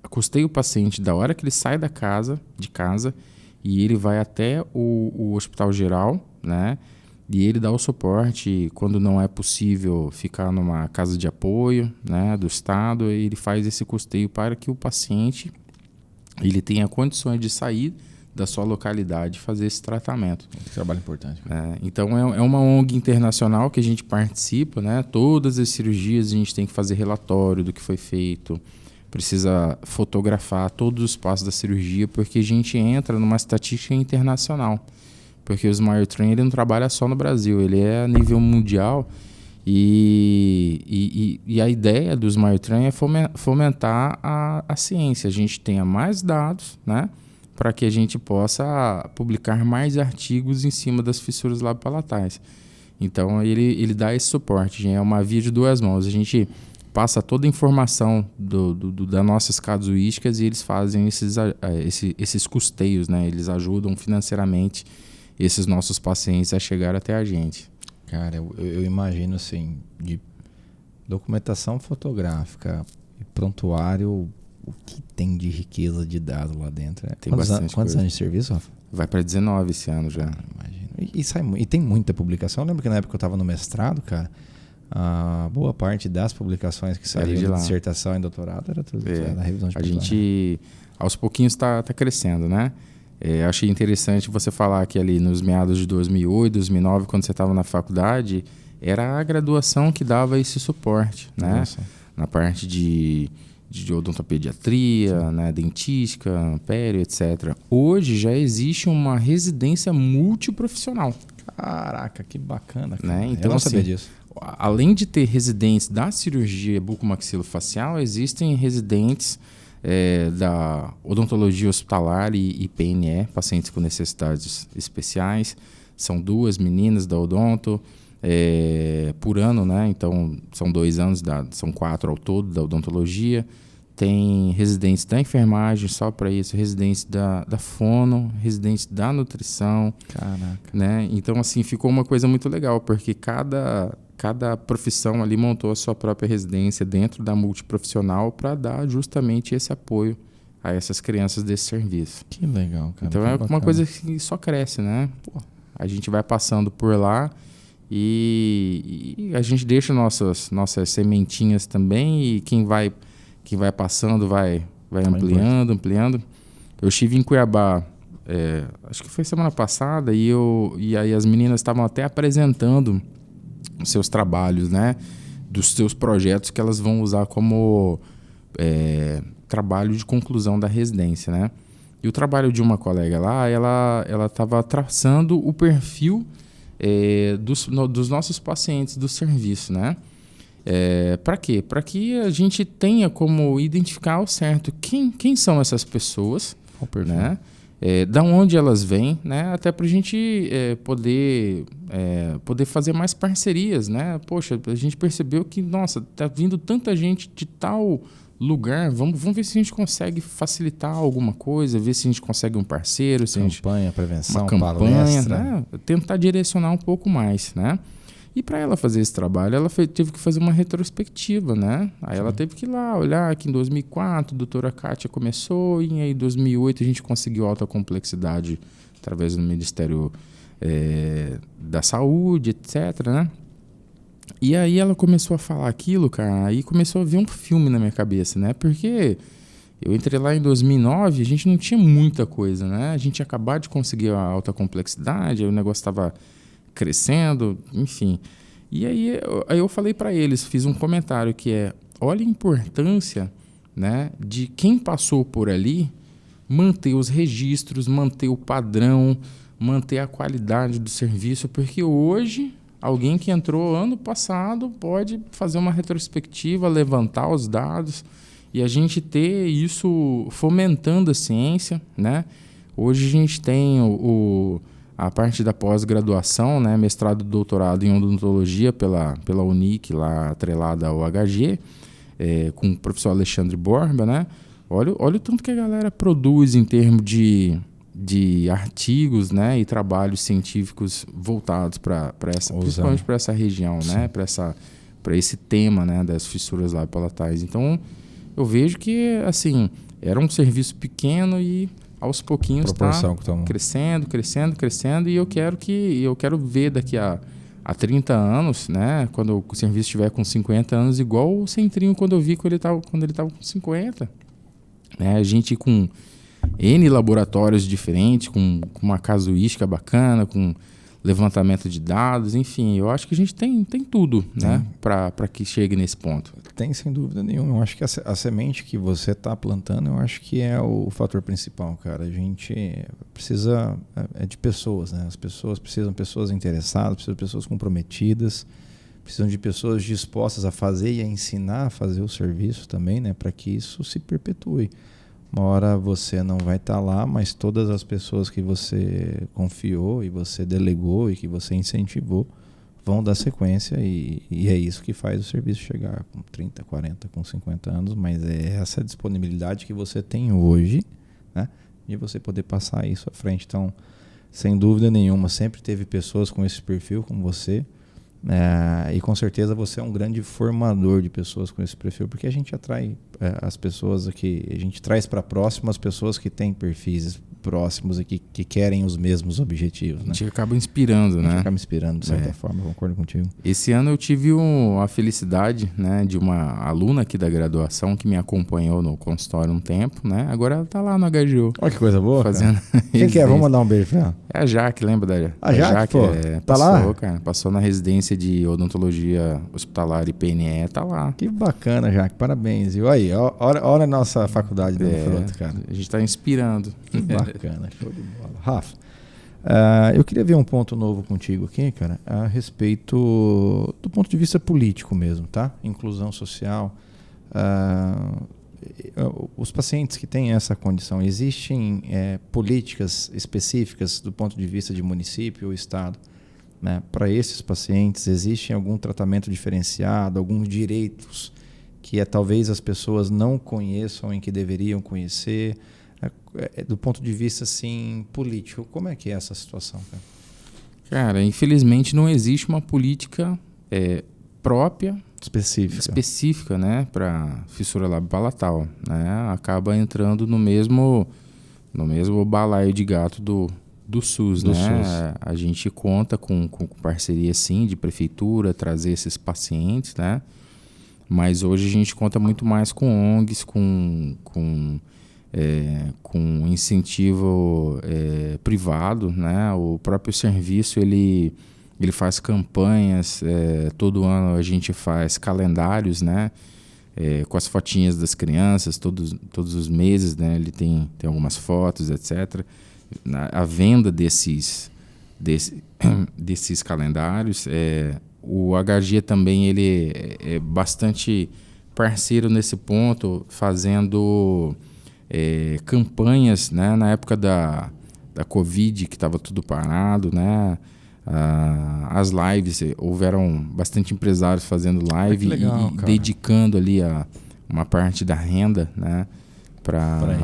custeia o paciente da hora que ele sai de casa, e ele vai até o hospital geral, né, e ele dá o suporte quando não é possível ficar numa casa de apoio, né, do Estado. Ele faz esse custeio para que o paciente ele tenha condições de sair da sua localidade e fazer esse tratamento. Trabalho importante. Então é uma ONG internacional que a gente participa, né? Todas as cirurgias a gente tem que fazer relatório do que foi feito, precisa fotografar todos os passos da cirurgia, porque a gente entra numa estatística internacional. Porque o Smile Train ele não trabalha só no Brasil, ele é a nível mundial. E a ideia do Smile Train é fomentar a ciência. A gente tenha mais dados, né, para que a gente possa publicar mais artigos em cima das fissuras labiopalatais. Então, ele dá esse suporte. É uma via de duas mãos. A gente passa toda a informação das nossas casuísticas e eles fazem esses custeios, né? Eles ajudam financeiramente esses nossos pacientes a chegar até a gente. Cara, eu imagino assim, de documentação fotográfica e prontuário, o que tem de riqueza de dados lá dentro? Tem bastante quantos anos de serviço, Rafa? Vai para 19 esse ano já. Imagino. E tem muita publicação. Eu lembro que na época que eu estava no mestrado, cara, a boa parte das publicações que saíram da dissertação e doutorado era tudo da revisão de A gente, aos pouquinhos, está crescendo, né? Achei interessante você falar que ali nos meados de 2008, 2009, quando você estava na faculdade, era a graduação que dava esse suporte, né? Nossa. Na parte de odontopediatria, né? Dentística, pério, etc. Hoje já existe uma residência multiprofissional. Caraca, que bacana, cara. Né? Então, eu não assim, sabia disso. Além de ter residentes da cirurgia bucomaxilofacial, existem residentes da odontologia hospitalar e PNE, pacientes com necessidades especiais. São 2 meninas da odonto por ano, né? Então são 2 anos, são 4 ao todo da odontologia. Tem residentes da enfermagem só para isso, residentes da fono, residentes da nutrição. Caraca. Né? Então, assim, ficou uma coisa muito legal, porque cada profissão ali montou a sua própria residência dentro da multiprofissional para dar justamente esse apoio a essas crianças desse serviço. Que legal, cara. Então, uma coisa que só cresce, né? A gente vai passando por lá e a gente deixa nossas sementinhas também, e quem vai passando vai ampliando. Eu estive em Cuiabá, acho que foi semana passada, e aí as meninas estavam até apresentando os seus trabalhos, né? Dos seus projetos que elas vão usar como trabalho de conclusão da residência, né? E o trabalho de uma colega lá, ela estava traçando o perfil dos nossos pacientes do serviço, né? Para quê? Para que a gente tenha como identificar ao certo quem são essas pessoas, né? Da onde elas vêm, né? Até para a gente poder fazer mais parcerias, né? Poxa, a gente percebeu que, nossa, tá vindo tanta gente de tal lugar, vamos ver se a gente consegue facilitar alguma coisa, ver se a gente consegue um parceiro, prevenção, uma campanha, palestra, né? Tentar direcionar um pouco mais, né? E para ela fazer esse trabalho, ela teve que fazer uma retrospectiva, né? Aí ela teve que ir lá olhar que em 2004 a doutora Kátia começou, e aí em 2008 a gente conseguiu alta complexidade através do Ministério da Saúde, etc, né? E aí ela começou a falar aquilo, cara, aí começou a vir um filme na minha cabeça, né? Porque eu entrei lá em 2009, a gente não tinha muita coisa, né? A gente tinha acabado de conseguir a alta complexidade, aí o negócio estava crescendo, enfim. E aí eu falei para eles, fiz um comentário que olha a importância, né, de quem passou por ali manter os registros, manter o padrão, manter a qualidade do serviço, porque hoje alguém que entrou ano passado pode fazer uma retrospectiva, levantar os dados e a gente ter isso fomentando a ciência, né? Hoje a gente tem a parte da pós-graduação, né, mestrado e doutorado em odontologia pela Unic, lá atrelada ao HG, com o professor Alexandre Borba, né, olha o tanto que a galera produz em termos de artigos, né, e trabalhos científicos voltados para essa, principalmente para essa região, né, para esse tema, né, das fissuras labiopalatais. Então, eu vejo que assim era um serviço pequeno e aos pouquinhos está crescendo, e eu quero ver daqui a 30 anos, né, quando o serviço estiver com 50 anos, igual o Centrinho quando eu vi quando ele estava com 50. Né, a gente com N laboratórios diferentes, com uma casuística bacana, com levantamento de dados, enfim, eu acho que a gente tem tudo, né, para que chegue nesse ponto. Tem, sem dúvida nenhuma. Eu acho que a semente que você está plantando, eu acho que é o fator principal, cara. A gente precisa de pessoas, né? As pessoas precisam de pessoas interessadas, precisam de pessoas comprometidas, precisam de pessoas dispostas a fazer e a ensinar a fazer o serviço também, né, para que isso se perpetue. Uma hora você não vai estar lá, mas todas as pessoas que você confiou e você delegou e que você incentivou vão dar sequência e é isso que faz o serviço chegar com 30, 40, com 50 anos, mas é essa disponibilidade que você tem hoje, né, de você poder passar isso à frente. Então, sem dúvida nenhuma, sempre teve pessoas com esse perfil como você, e com certeza você é um grande formador de pessoas com esse perfil, porque a gente atrai as pessoas aqui, a gente traz para próximo as pessoas que têm perfis próximos e que querem os mesmos objetivos. Né? A gente acaba inspirando, né? A gente acaba inspirando, de certa forma, eu concordo contigo. Esse ano eu tive a felicidade, né, de uma aluna aqui da graduação que me acompanhou no consultório um tempo, né? Agora ela está lá no HGU. Olha que coisa boa, fazendo. Quem que é? Vamos mandar um beijo para ela. É a Jaque, lembra da Jaque? Pô, tá lá? Cara, passou na residência de odontologia hospitalar e PNE, tá lá. Que bacana, Jaque, parabéns. E aí, olha a nossa faculdade do fruto, cara. A gente está inspirando. Que bacana, show de bola. Rafa, eu queria ver um ponto novo contigo aqui, cara, a respeito do ponto de vista político mesmo, tá? Inclusão social. Os pacientes que têm essa condição, existem políticas específicas do ponto de vista de município ou estado, né? Para esses pacientes, existe algum tratamento diferenciado, alguns direitos que talvez as pessoas não conheçam e que deveriam conhecer? Do ponto de vista assim, político, como é que é essa situação, cara? Cara, infelizmente não existe uma política própria, específica, né, para fissura labiopalatal, né? Acaba entrando no mesmo balaio de gato do SUS, né? SUS. A gente conta com parceria, sim, de prefeitura, trazer esses pacientes, né? Mas hoje a gente conta muito mais com ONGs, com incentivo privado, né? O próprio serviço ele faz campanhas, todo ano a gente faz calendários, né? Com as fotinhas das crianças, todos os meses, né? Ele tem algumas fotos, etc. A venda desses calendários, o HG também ele é bastante parceiro nesse ponto, fazendo campanhas, né? Na época da Covid, que estava tudo parado, né? As lives, houveram bastante empresários fazendo live legal, e dedicando ali uma parte da renda, né? Para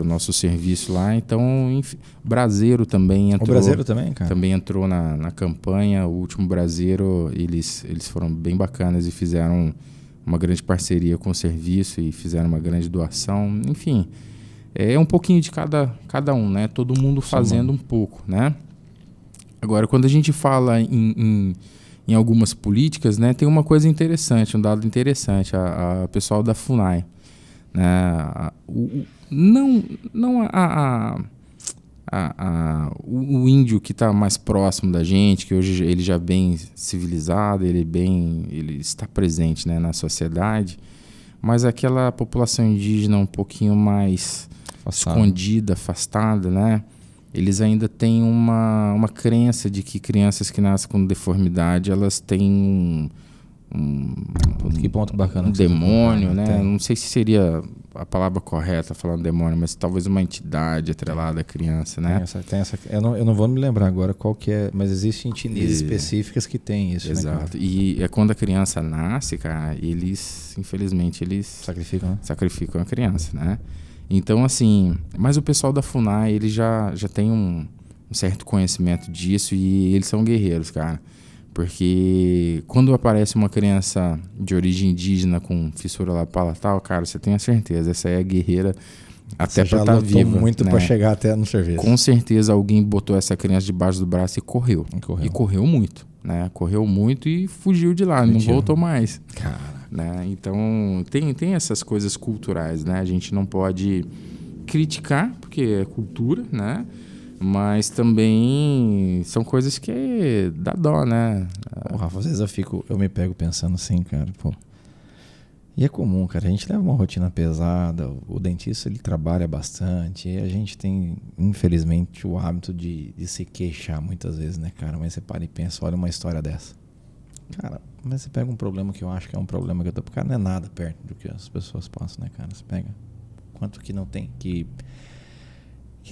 o nosso serviço lá. Então, enfim, Braseiro também entrou. O Braseiro também, cara? Também entrou na campanha. O último Braseiro, eles foram bem bacanas e fizeram uma grande parceria com o serviço e fizeram uma grande doação. Enfim, é um pouquinho de cada um, né? Todo mundo fazendo um pouco, né? Agora, quando a gente fala em algumas políticas, né, tem uma coisa interessante, um dado interessante. A pessoal da FUNAI, né, o índio que está mais próximo da gente, que hoje ele já é bem civilizado, ele está presente, né, na sociedade, mas aquela população indígena um pouquinho mais escondida, afastada, né? Eles ainda têm uma crença de que crianças que nascem com deformidade, elas têm Que ponto bacana. Um demônio, né? Tem. Não sei se seria a palavra correta falando demônio, mas talvez uma entidade atrelada à criança, né? Tem essa, eu não vou me lembrar agora qual que é, mas existem etnias específicas que tem isso. Exato. Né, cara? E é quando a criança nasce, cara, infelizmente, sacrificam a criança, né? Então, assim, mas o pessoal da FUNAI, ele já tem um certo conhecimento disso e eles são guerreiros, cara. Porque quando aparece uma criança de origem indígena com fissura labial, cara, você tem a certeza, essa é a guerreira até para estar viva. Muito, né? Para chegar até no serviço. Com certeza alguém botou essa criança debaixo do braço e correu. E correu muito, né? Correu muito e fugiu de lá, não voltou mais. Cara. Né? Então, tem essas coisas culturais, né? A gente não pode criticar, porque é cultura, né? Mas também são coisas que dá dó, né? Rafa, às vezes eu me pego pensando assim, cara, pô. E é comum, cara, a gente leva uma rotina pesada, o dentista ele trabalha bastante, e a gente tem, infelizmente, o hábito de se queixar muitas vezes, né, cara? Mas você para e pensa, olha uma história dessa. Cara, mas você pega um problema que eu acho que é um problema que eu tô... Cara, não é nada perto do que as pessoas passam, né, cara? Você pega quanto que não tem que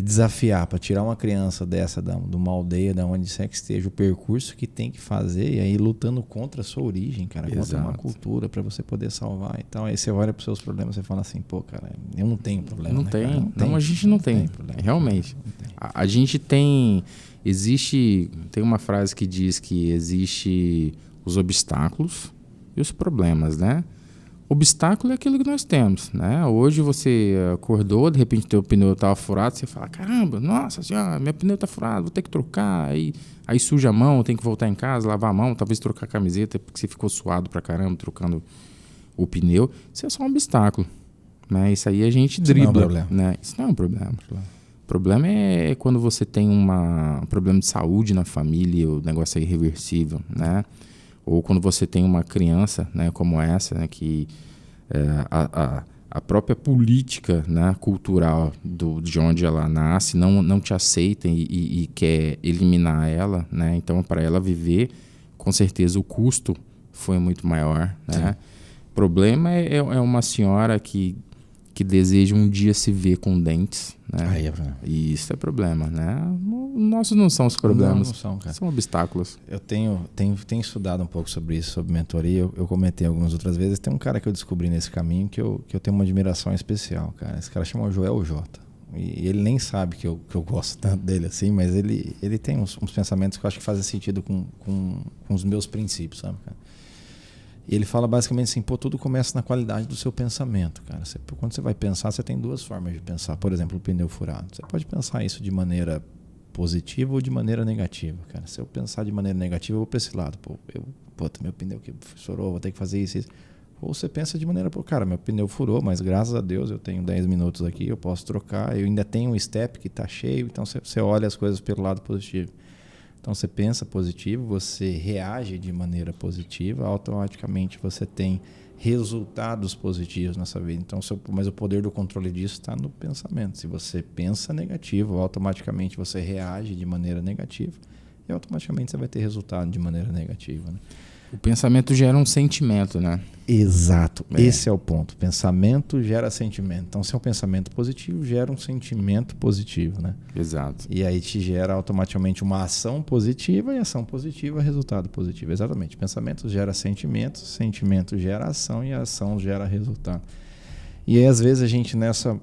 desafiar para tirar uma criança dessa de uma aldeia, da onde quer que esteja, o percurso que tem que fazer, e aí lutando contra a sua origem, cara, contra uma cultura para você poder salvar e tal. Aí você olha para os seus problemas e fala assim, pô, cara, eu não tenho problema. Não, né, tem. Cara? Não, a gente não tem. Problema, realmente. Não tem. A gente tem... Tem uma frase que diz que existe os obstáculos e os problemas, né? Obstáculo é aquilo que nós temos, né? Hoje você acordou, de repente teu pneu estava furado, você fala, caramba, nossa senhora, meu pneu está furado, vou ter que trocar, aí suja a mão, tem que voltar em casa, lavar a mão, talvez trocar a camiseta, porque você ficou suado pra caramba trocando o pneu. Isso é só um obstáculo, né? Isso aí a gente dribla, né? Isso não é um problema. O problema é quando você tem um problema de saúde na família e o negócio é irreversível, né? Ou quando você tem uma criança, né, como essa, né, que a própria política, né, cultural de onde ela nasce não te aceita e quer eliminar ela, né? Então, para ela viver, com certeza o custo foi muito maior, né? O problema é uma senhora que deseja um dia se ver com dentes, né? E isso é problema, né? Nossos não são os problemas, não são, cara. São obstáculos. Eu tenho estudado um pouco sobre isso, sobre mentoria. Eu comentei algumas outras vezes. Tem um cara que eu descobri nesse caminho que eu tenho uma admiração especial, cara. Esse cara chama Joel J. E ele nem sabe que eu gosto tanto dele assim, mas ele tem uns pensamentos que eu acho que fazem sentido com os meus princípios, sabe, cara? E ele fala basicamente assim, pô, tudo começa na qualidade do seu pensamento, cara. Quando você vai pensar, você tem duas formas de pensar. Por exemplo, o pneu furado. Você pode pensar isso de maneira positiva ou de maneira negativa, cara. Se eu pensar de maneira negativa, eu vou para esse lado. Pô, meu pneu que furou, vou ter que fazer isso. Ou você pensa de maneira, cara, meu pneu furou, mas graças a Deus eu tenho 10 minutos aqui, eu posso trocar, eu ainda tenho um step que está cheio, então você olha as coisas pelo lado positivo. Então você pensa positivo, você reage de maneira positiva, automaticamente você tem resultados positivos nessa vida. Então, mas o poder do controle disso está no pensamento. Se você pensa negativo, automaticamente você reage de maneira negativa e automaticamente você vai ter resultado de maneira negativa, né? O pensamento gera um sentimento, né? Exato. Esse é o ponto. Pensamento gera sentimento. Então, se é um pensamento positivo, gera um sentimento positivo, né? Exato. E aí te gera automaticamente uma ação positiva e ação positiva, resultado positivo. Exatamente. Pensamento gera sentimento, sentimento gera ação e a ação gera resultado. E aí, às vezes, a gente nessa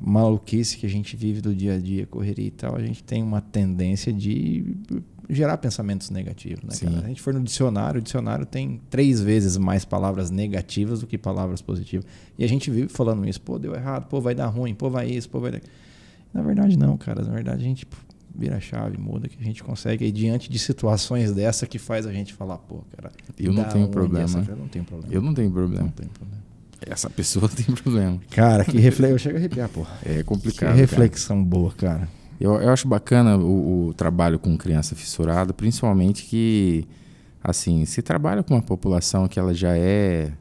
maluquice que a gente vive do dia a dia, correria e tal, a gente tem uma tendência de gerar pensamentos negativos, né, cara? A gente for no dicionário, o dicionário tem 3 vezes mais palavras negativas do que palavras positivas. E a gente vive falando isso, pô, deu errado, pô, vai dar ruim, pô, vai isso, pô, vai... Na verdade não, cara, na verdade a gente vira a chave, muda, que a gente consegue, e diante de situações dessa que faz a gente falar, pô, cara... Eu não tenho problema. Eu não tenho problema. Eu não tenho problema. Não tenho problema. Essa pessoa tem problema. Cara, que reflexão. Eu chego a arrepiar, pô. É complicado. Que reflexão boa, cara. Eu acho bacana o trabalho com criança fissurada, principalmente que, assim, se trabalha com uma população que ela já é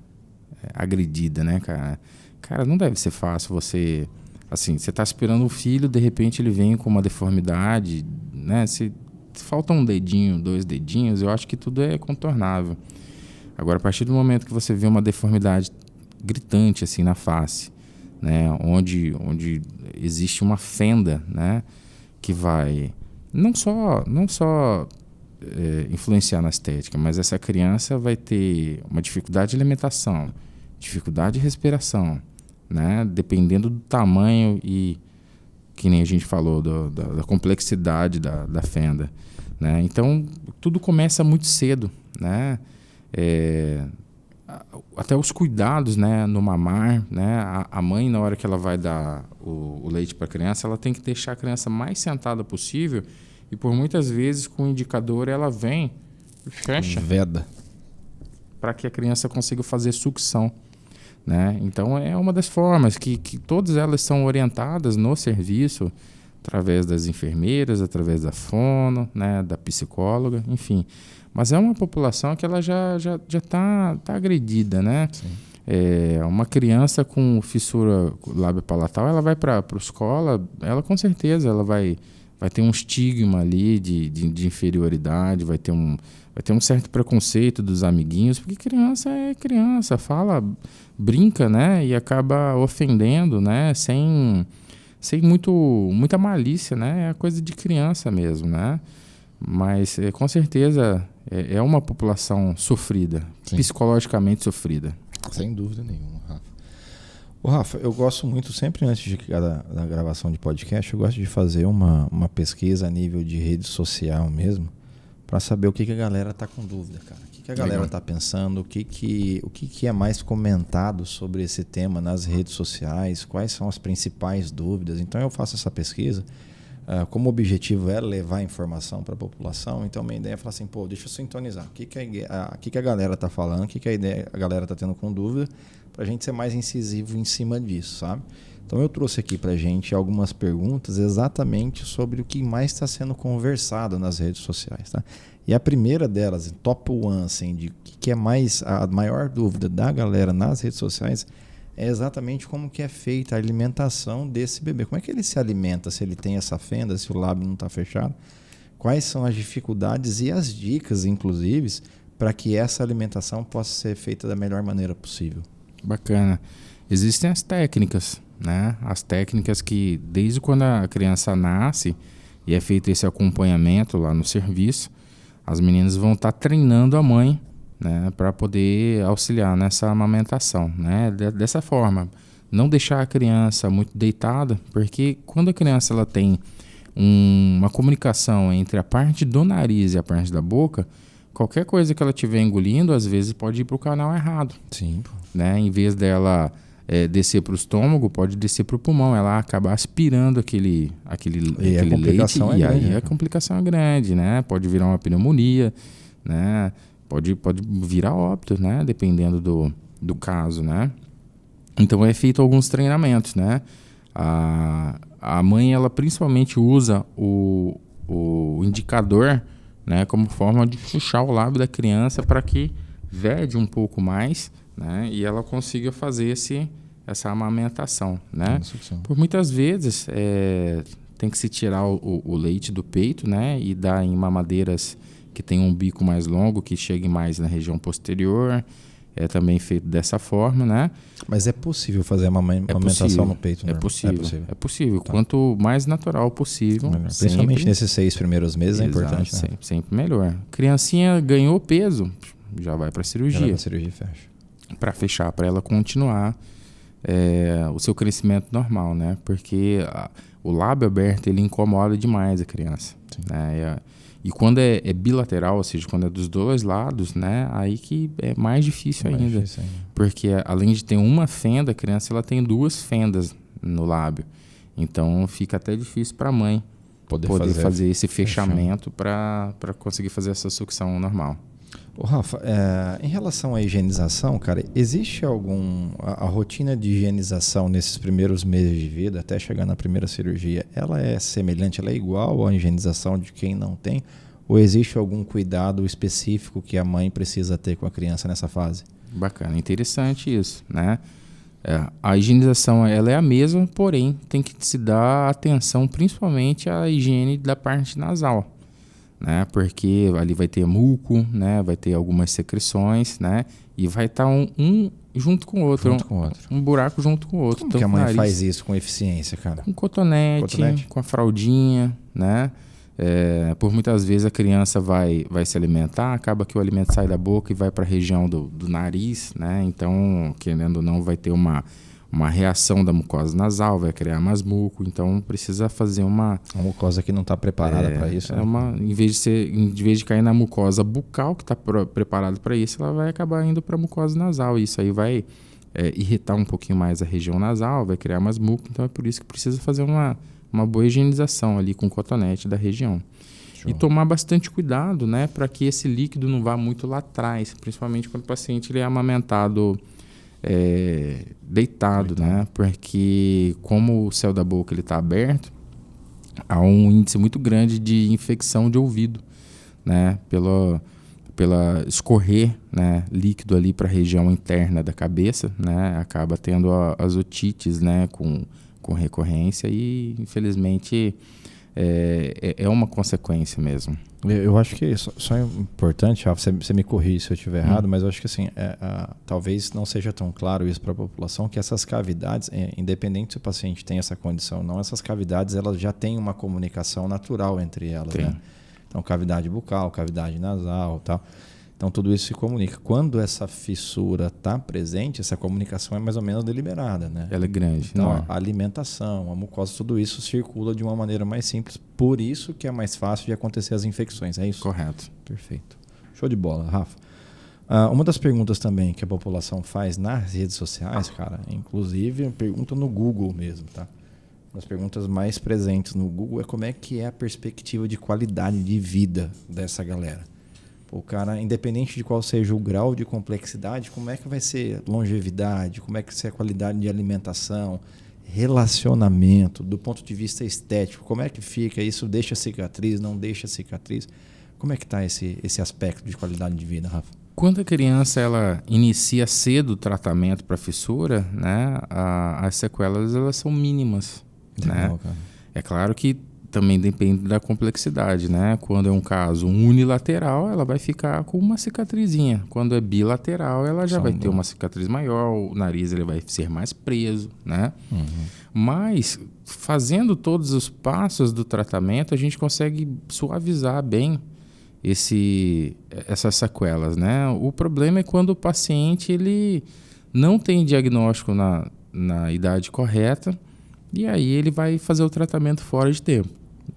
agredida, né, cara? Cara, não deve ser fácil você... Assim, você tá esperando um filho, de repente ele vem com uma deformidade, né? Se falta um dedinho, 2 dedinhos, eu acho que tudo é contornável. Agora, a partir do momento que você vê uma deformidade gritante assim na face, né, onde existe uma fenda, né, que vai não só influenciar na estética, mas essa criança vai ter uma dificuldade de alimentação, dificuldade de respiração, né, dependendo do tamanho e que nem a gente falou da complexidade da fenda, né? Então tudo começa muito cedo, né? Até os cuidados, né, no mamar, né? A mãe, na hora que ela vai dar o leite para a criança, ela tem que deixar a criança mais sentada possível e por muitas vezes com o indicador ela vem e fecha, veda, para que a criança consiga fazer sucção, né? Então é uma das formas que todas elas são orientadas no serviço através das enfermeiras, através da fono, né, da psicóloga, enfim. Mas é uma população que ela já tá agredida, né? Uma criança com fissura lábio-palatal, ela vai para a escola, ela com certeza ela vai ter um estigma ali de inferioridade, vai ter um certo preconceito dos amiguinhos, porque criança é criança, fala, brinca, né? E acaba ofendendo, né? Sem muita malícia, né? É coisa de criança mesmo, né? Mas com certeza é uma população sofrida, sim, psicologicamente sofrida. Sem dúvida nenhuma, Rafa. Ô, Rafa, eu gosto muito, sempre antes da gravação de podcast, eu gosto de fazer uma pesquisa a nível de rede social mesmo, para saber o que a galera tá com dúvida, cara. O que a galera tá pensando, o que é mais comentado sobre esse tema nas redes sociais, quais são as principais dúvidas. Então eu faço essa pesquisa, como o objetivo é levar informação para a população, então minha ideia é falar assim, deixa eu sintonizar, o que a galera tá falando, o que a galera tá tendo com dúvida, para a gente ser mais incisivo em cima disso, sabe? Então eu trouxe aqui para a gente algumas perguntas exatamente sobre o que mais está sendo conversado nas redes sociais, tá? E a primeira delas, top one, assim, de que é mais a maior dúvida da galera nas redes sociais, é exatamente como que é feita a alimentação desse bebê. Como é que ele se alimenta, se ele tem essa fenda, se o lábio não está fechado? Quais são as dificuldades e as dicas, inclusive, para que essa alimentação possa ser feita da melhor maneira possível? Bacana. Existem as técnicas, né? As técnicas que, desde quando a criança nasce e é feito esse acompanhamento lá no serviço, as meninas vão estar treinando a mãe, né, para poder auxiliar nessa amamentação, né? Dessa forma, não deixar a criança muito deitada, porque quando a criança ela tem uma comunicação entre a parte do nariz e a parte da boca, qualquer coisa que ela estiver engolindo, às vezes pode ir para o canal errado. Sim. Né? Em vez dela descer para o estômago, pode descer para o pulmão, ela acaba aspirando aquele leite, e aí a complicação é grande, né? Pode virar uma pneumonia, né? Pode virar óbito, né? Dependendo do caso, né? Então é feito alguns treinamentos, né? A mãe, ela principalmente usa o indicador, né, como forma de puxar o lábio da criança para que vede um pouco mais, né, e ela consiga fazer essa amamentação, né? Por muitas vezes tem que se tirar o leite do peito, né, e dar em mamadeiras que tem um bico mais longo, que chegue mais na região posterior. É também feito dessa forma, né? Mas é possível fazer a amamentação no peito, né? É possível. Tá. Quanto mais natural possível. Principalmente nesses 6 primeiros meses. Exato, é importante, né? Sempre melhor. Criancinha ganhou peso, já vai para cirurgia. Já vai para cirurgia e fecha. Para fechar, para ela continuar o seu crescimento normal, né? Porque o lábio aberto, ele incomoda demais a criança. Né? E quando é bilateral, ou seja, quando é dos dois lados, né, aí que é mais difícil ainda. Porque além de ter uma fenda, a criança ela tem 2 fendas no lábio. Então fica até difícil para a mãe poder fazer esse fechamento para conseguir fazer essa sucção normal. Ô Rafa, em relação à higienização, cara, existe a rotina de higienização nesses primeiros meses de vida, até chegar na primeira cirurgia, ela é semelhante, ela é igual à higienização de quem não tem? Ou existe algum cuidado específico que a mãe precisa ter com a criança nessa fase? Bacana, interessante isso, né? A higienização ela é a mesma, porém tem que se dar atenção principalmente à higiene da parte nasal. né? Porque ali vai ter muco, né? Vai ter algumas secreções, né? E vai estar um junto com o outro. Junto com o outro. Um buraco junto com o outro. Como que a mãe faz isso com eficiência, cara? Com cotonete, com a fraldinha, né? Por muitas vezes a criança vai se alimentar, acaba que o alimento sai da boca e vai para a região do nariz, né? Então, querendo ou não, vai ter uma reação da mucosa nasal, vai criar mais muco, então precisa fazer uma... A mucosa que não está preparada para isso. Né? Em vez de cair na mucosa bucal, que está preparada para isso, ela vai acabar indo para a mucosa nasal, e isso aí vai irritar um pouquinho mais a região nasal, vai criar mais muco, então é por isso que precisa fazer uma boa higienização ali com cotonete da região. Show. E tomar bastante cuidado, né, para que esse líquido não vá muito lá atrás, principalmente quando o paciente ele é amamentado deitado, né, porque como o céu da boca está aberto, há um índice muito grande de infecção de ouvido, né, pela escorrer, né, líquido ali para a região interna da cabeça, né, acaba tendo as otites, né, com recorrência e, infelizmente, é uma consequência mesmo. Eu acho que só é importante, Rafa, você me corrige se eu estiver errado, mas eu acho que assim, talvez não seja tão claro isso para a população, que essas cavidades, independente se o paciente tem essa condição ou não, essas cavidades elas já têm uma comunicação natural entre elas. Né? Então, cavidade bucal, cavidade nasal, tal. Então, tudo isso se comunica. Quando essa fissura está presente, essa comunicação é mais ou menos deliberada, né? Ela é grande. Então, a alimentação, a mucosa, tudo isso circula de uma maneira mais simples. Por isso que é mais fácil de acontecer as infecções, é isso? Correto. Perfeito. Show de bola, Rafa. Uma das perguntas também que a população faz nas redes sociais, cara, inclusive pergunta no Google mesmo, tá? Uma das perguntas mais presentes no Google é como é que é a perspectiva de qualidade de vida dessa galera. O cara, independente de qual seja o grau de complexidade, como é que vai ser longevidade, como é que vai ser a qualidade de alimentação, relacionamento, do ponto de vista estético, como é que fica isso, deixa cicatriz, não deixa cicatriz? Como é que está esse aspecto de qualidade de vida, Rafa? Quando a criança ela inicia cedo o tratamento para fissura, né, as sequelas elas são mínimas. Legal, né? Cara. É claro que também depende da complexidade, né? Quando é um caso unilateral, ela vai ficar com uma cicatrizinha. Quando é bilateral, ela já vai ter uma cicatriz maior, o nariz ele vai ser mais preso, né? Uhum. Mas, fazendo todos os passos do tratamento, a gente consegue suavizar bem essas sequelas, né? O problema é quando o paciente ele não tem diagnóstico na idade correta, e aí ele vai fazer o tratamento fora de tempo.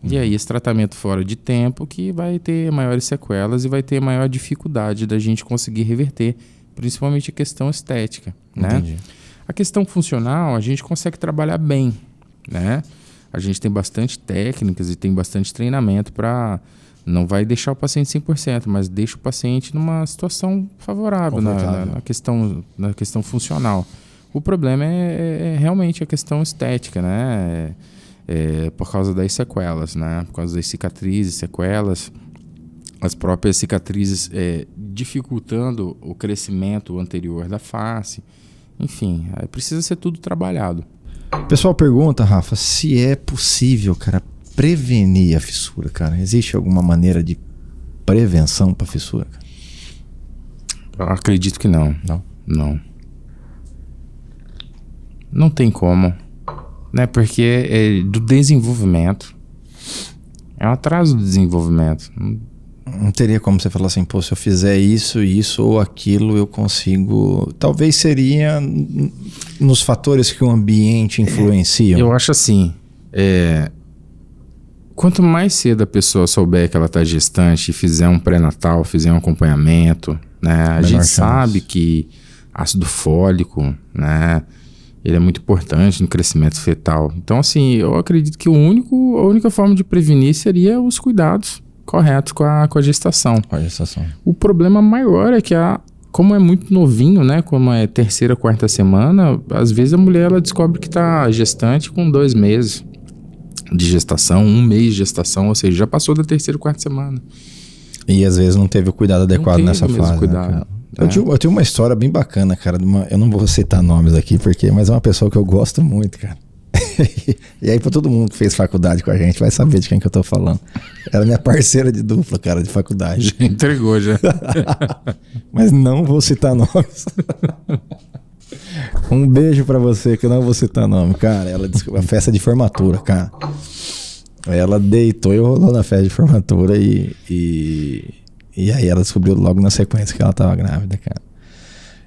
E aí esse tratamento fora de tempo que vai ter maiores sequelas e vai ter maior dificuldade da gente conseguir reverter, principalmente a questão estética, né? Entendi. A questão funcional a gente consegue trabalhar bem, né? A gente tem bastante técnicas e tem bastante treinamento para... Não vai deixar o paciente 100%, mas deixa o paciente numa situação favorável na questão funcional. O problema é realmente a questão estética, né? Por causa das sequelas, né? Por causa das cicatrizes, sequelas, as próprias cicatrizes dificultando o crescimento anterior da face. Enfim, precisa ser tudo trabalhado. O pessoal pergunta, Rafa, se é possível, cara, prevenir a fissura, cara. Existe alguma maneira de prevenção para fissura? Cara? Eu acredito que não. Não tem como, né? Porque é do desenvolvimento. É um atraso do desenvolvimento. Não teria como você falar assim, pô, se eu fizer isso ou aquilo, eu consigo... Talvez seria nos fatores que o ambiente influencia. Eu acho assim, quanto mais cedo a pessoa souber que ela está gestante e fizer um pré-natal, fizer um acompanhamento, né? A gente sabe que ácido fólico, né? Ele é muito importante no crescimento fetal. Então, assim, eu acredito que a única forma de prevenir seria os cuidados corretos com a gestação. Com a gestação. O problema maior é que como é muito novinho, né? Como é terceira, quarta semana, às vezes a mulher ela descobre que está gestante com 2 meses de gestação, 1 mês de gestação, ou seja, já passou da terceira, quarta semana. E às vezes não teve o cuidado adequado nessa fase. Cuidado. Né, eu tenho uma história bem bacana, cara. Eu não vou citar nomes aqui, mas é uma pessoa que eu gosto muito, cara. E aí, pra todo mundo que fez faculdade com a gente, vai saber de quem que eu tô falando. Ela é minha parceira de dupla, cara, de faculdade. Já entregou, já. Mas não vou citar nomes. Um beijo pra você, que eu não vou citar nome. Cara, ela disse a festa de formatura, cara. Ela deitou e rolou na festa de formatura e aí ela descobriu logo na sequência que ela tava grávida, cara.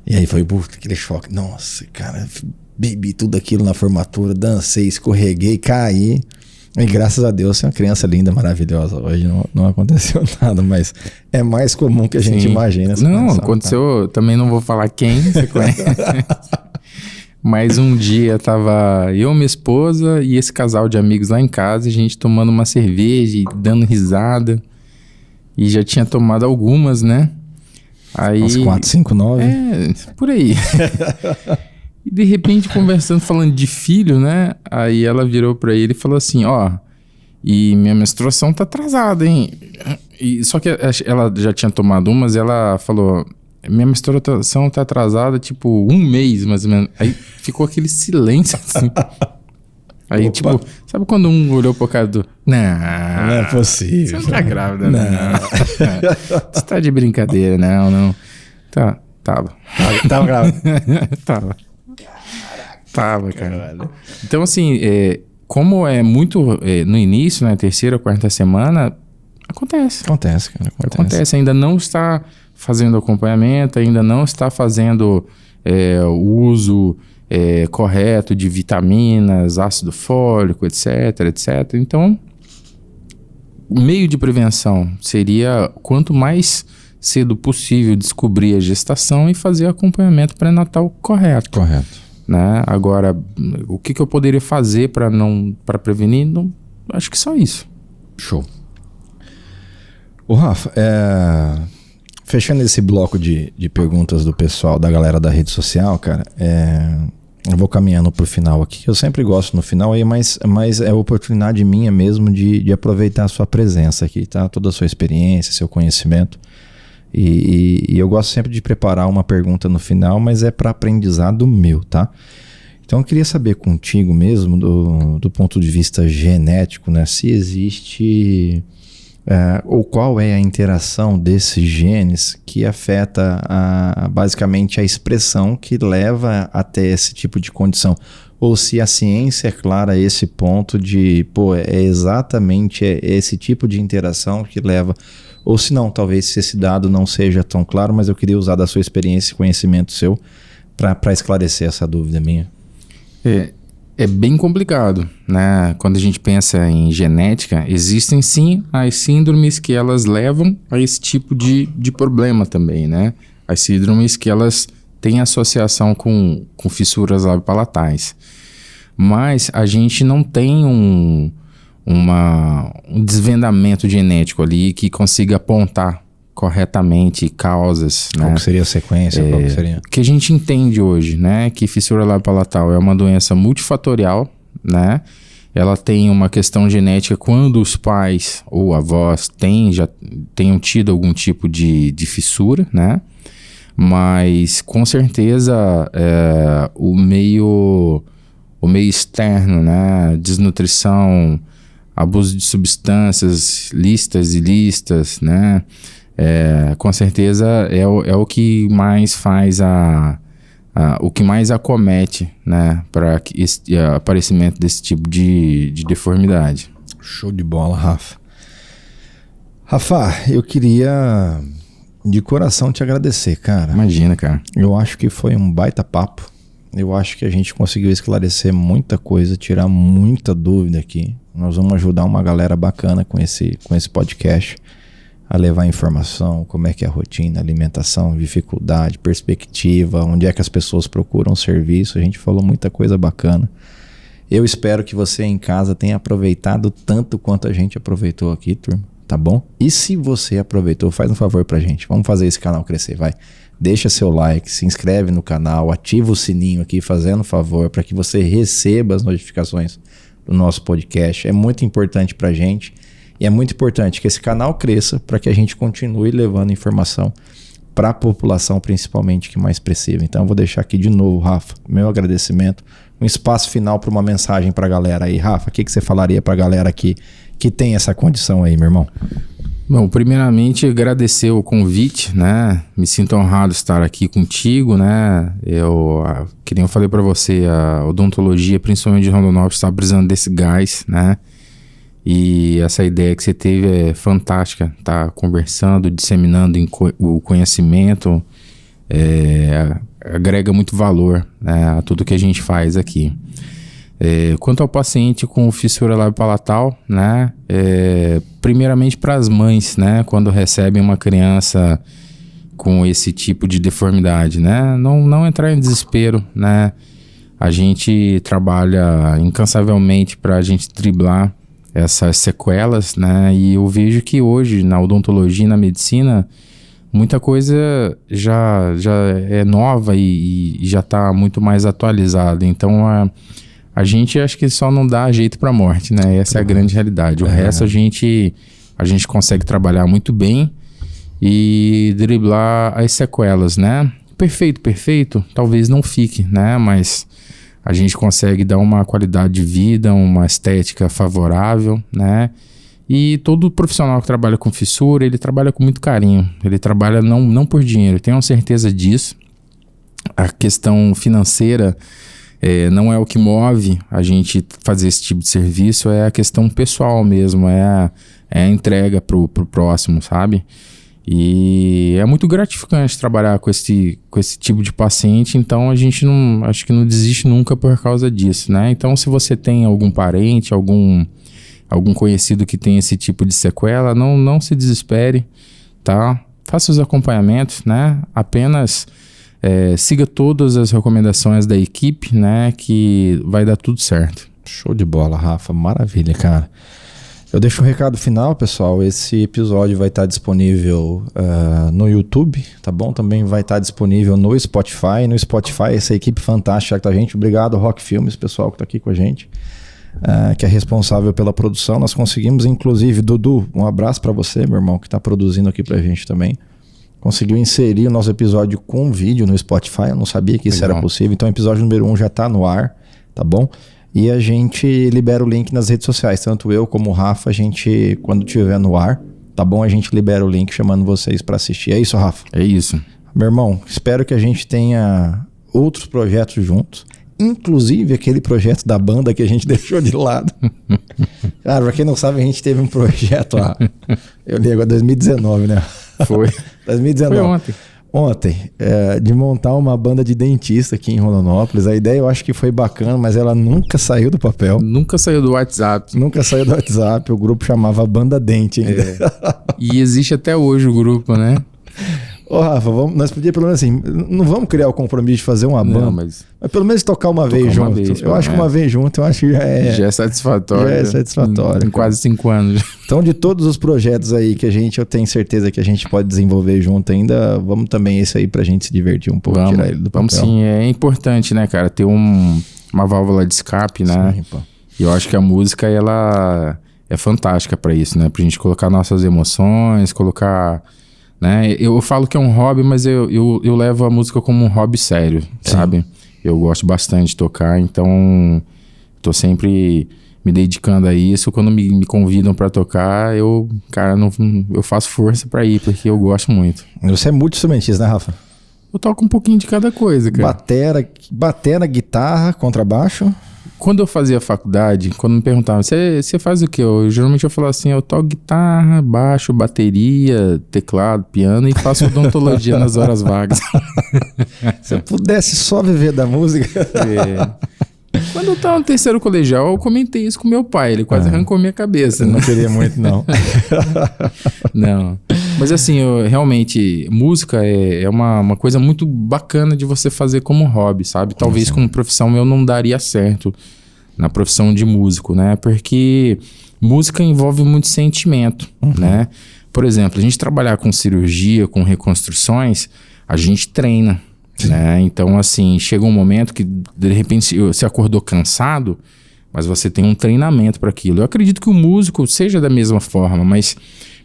E aí foi aquele choque. Nossa, cara, bebi tudo aquilo na formatura, dancei, escorreguei, caí. E graças a Deus é uma criança linda, maravilhosa. Hoje não aconteceu nada, mas é mais comum que a gente imagina. Não, aconteceu, também não vou falar quem, você conhece. Mas um dia tava eu, minha esposa e esse casal de amigos lá em casa, a gente tomando uma cerveja e dando risada. E já tinha tomado algumas, né? Aí, uns 4, 5, 9. Por aí. E de repente, conversando, falando de filho, né? Aí ela virou pra ele e falou assim, e minha menstruação tá atrasada, hein? Só que ela já tinha tomado umas e ela falou, minha menstruação tá atrasada, tipo, 1 mês, mais ou menos. Aí ficou aquele silêncio, assim. Aí, tipo, sabe quando um olhou pro cara do... Não é possível. Você não tá grávida, não. Você tá de brincadeira, não. Tava grávida. Tava, cara. Então, assim, como é muito no início, né, terceira ou quarta semana, acontece. Acontece, cara. Acontece. Ainda não está fazendo acompanhamento, ainda não está fazendo o uso correto de vitaminas, ácido fólico, etc. Então, o meio de prevenção seria, quanto mais cedo possível, descobrir a gestação e fazer acompanhamento pré-natal correto. Correto. Né? Agora, o que eu poderia fazer para prevenir? Não, acho que só isso. Show. Ô Rafa, fechando esse bloco de perguntas do pessoal, da galera da rede social, cara, eu vou caminhando pro final aqui. Eu sempre gosto no final aí, mas é oportunidade minha mesmo de aproveitar a sua presença aqui, tá? Toda a sua experiência, seu conhecimento. E eu gosto sempre de preparar uma pergunta no final, mas é para aprendizado meu, tá? Então eu queria saber contigo mesmo, do ponto de vista genético, né? Se existe... ou qual é a interação desses genes que afeta basicamente a expressão que leva até esse tipo de condição. Ou se a ciência é clara a esse ponto de, é exatamente esse tipo de interação que leva... Ou se não, talvez esse dado não seja tão claro, mas eu queria usar da sua experiência e conhecimento seu para esclarecer essa dúvida minha. É bem complicado, né? Quando a gente pensa em genética, existem sim as síndromes que elas levam a esse tipo de problema também, né? As síndromes que elas têm associação com fissuras labiopalatais. Mas a gente não tem um desvendamento genético ali que consiga apontar corretamente causas, né? Qual que seria a sequência? Qual que seria? Que a gente entende hoje, né? Que fissura labiopalatal é uma doença multifatorial, né? Ela tem uma questão genética quando os pais ou avós já tenham tido algum tipo de fissura, né? Mas com certeza o meio externo, né? Desnutrição, abuso de substâncias listas, né? Com certeza é o que mais faz o que mais acomete, né? Para aparecimento desse tipo de deformidade. Show de bola, Rafa. Rafa, eu queria de coração te agradecer, cara. Imagina, cara. Eu acho que foi um baita papo. Eu acho que a gente conseguiu esclarecer muita coisa, tirar muita dúvida aqui. Nós vamos ajudar uma galera bacana com esse podcast a levar informação, como é que é a rotina, alimentação, dificuldade, perspectiva, onde é que as pessoas procuram serviço. A gente falou muita coisa bacana. Eu espero que você em casa tenha aproveitado tanto quanto a gente aproveitou aqui, turma, tá bom? E se você aproveitou, faz um favor pra gente. Vamos fazer esse canal crescer, vai. Deixa seu like, se inscreve no canal, ativa o sininho aqui, fazendo um favor para que você receba as notificações do nosso podcast. É muito importante pra gente e é muito importante que esse canal cresça para que a gente continue levando informação para a população, principalmente que mais precisa. Então eu vou deixar aqui de novo, Rafa, meu agradecimento, um espaço final para uma mensagem para a galera aí. Rafa, o que você falaria para a galera que tem essa condição aí, meu irmão? Bom, primeiramente agradecer o convite, né? Me sinto honrado estar aqui contigo, né? Que nem eu falei para você, a odontologia, principalmente de Rondonópolis, está precisando desse gás, né? E essa ideia que você teve é fantástica, tá conversando, disseminando o conhecimento, agrega muito valor, né, a tudo que a gente faz aqui. Quanto ao paciente com fissura labiopalatal, né, primeiramente para as mães, né, quando recebem uma criança com esse tipo de deformidade, né, não entrar em desespero, né, a gente trabalha incansavelmente para a gente driblar essas sequelas, né, e eu vejo que hoje na odontologia e na medicina muita coisa já é nova e já está muito mais atualizada, então a gente acho que só não dá jeito para a morte, né? Essa é a grande realidade. O resto a gente consegue trabalhar muito bem e driblar as sequelas, né? Perfeito, talvez não fique, né? Mas a gente consegue dar uma qualidade de vida, uma estética favorável, né? E todo profissional que trabalha com fissura, ele trabalha com muito carinho. Ele trabalha não por dinheiro, tenho certeza disso. A questão financeira não é o que move a gente fazer esse tipo de serviço, é a questão pessoal mesmo, é a entrega pro próximo, sabe? E é muito gratificante trabalhar com esse tipo de paciente, então a gente acho que não desiste nunca por causa disso, né? Então se você tem algum parente, algum conhecido que tem esse tipo de sequela, não se desespere, tá? Faça os acompanhamentos, né? Apenas siga todas as recomendações da equipe, né? Que vai dar tudo certo. Show de bola, Rafa. Maravilha, cara. Eu deixo um recado final, pessoal. Esse episódio vai estar disponível no YouTube, tá bom? Também vai estar disponível no Spotify. No Spotify, essa equipe fantástica que tá a gente. Obrigado, Rock Filmes, pessoal que tá aqui com a gente, que é responsável pela produção. Nós conseguimos, inclusive, Dudu, um abraço para você, meu irmão, que tá produzindo aqui pra gente também. Conseguiu inserir o nosso episódio com vídeo no Spotify. Eu não sabia que isso era possível. Então o episódio número 1 já tá no ar, tá bom? E a gente libera o link nas redes sociais. Tanto eu como o Rafa, a gente, quando tiver no ar, tá bom? A gente libera o link chamando vocês para assistir. É isso, Rafa? É isso. Meu irmão, espero que a gente tenha outros projetos juntos. Inclusive aquele projeto da banda que a gente deixou de lado. Cara, pra quem não sabe, a gente teve um projeto lá. Eu li agora 2019, né? Foi. 2019. Foi ontem. Ontem, de montar uma banda de dentista aqui em Rondonópolis. A ideia eu acho que foi bacana, mas ela nunca saiu do papel. Nunca saiu do WhatsApp. Nunca saiu do WhatsApp. O grupo chamava Banda Dente ainda. E existe até hoje o grupo, né? Ô Rafa, nós podíamos pelo menos assim, não vamos criar o compromisso de fazer uma banda, mas pelo menos tocar uma vez junto. Eu acho que uma vez junto, eu acho que já é satisfatório. Já é satisfatório. Em quase 5 anos. Então, de todos os projetos aí que eu tenho certeza que a gente pode desenvolver junto ainda, vamos também esse aí pra gente se divertir um pouco, tirar ele do papel. Vamos sim, é importante, né, cara, ter uma válvula de escape, né? Sim, pô. E eu acho que a música, ela é fantástica pra isso, né? Pra gente colocar nossas emoções, colocar... Né? Eu falo que é um hobby, mas eu levo a música como um hobby sério, sabe? Eu gosto bastante de tocar, então tô sempre me dedicando a isso. Quando me convidam para tocar, eu faço força para ir, porque eu gosto muito. Você é multi-instrumentista, né, Rafa? Eu toco um pouquinho de cada coisa, cara. Batera, guitarra, contrabaixo... Quando eu fazia faculdade, quando me perguntavam, você faz o quê? Geralmente eu falava assim, eu toco guitarra, baixo, bateria, teclado, piano e faço odontologia nas horas vagas. Se eu pudesse só viver da música... Quando eu estava no terceiro colegial, eu comentei isso com meu pai, ele quase arrancou minha cabeça. Não queria muito, não. Não. Mas assim, realmente, música é uma coisa muito bacana de você fazer como hobby, sabe? Talvez como profissão eu não daria certo na profissão de músico, né? Porque música envolve muito sentimento, né? Por exemplo, a gente trabalhar com cirurgia, com reconstruções, a gente treina. Né? Então, assim, chega um momento que de repente você acordou cansado, mas você tem um treinamento para aquilo. Eu acredito que o músico seja da mesma forma, mas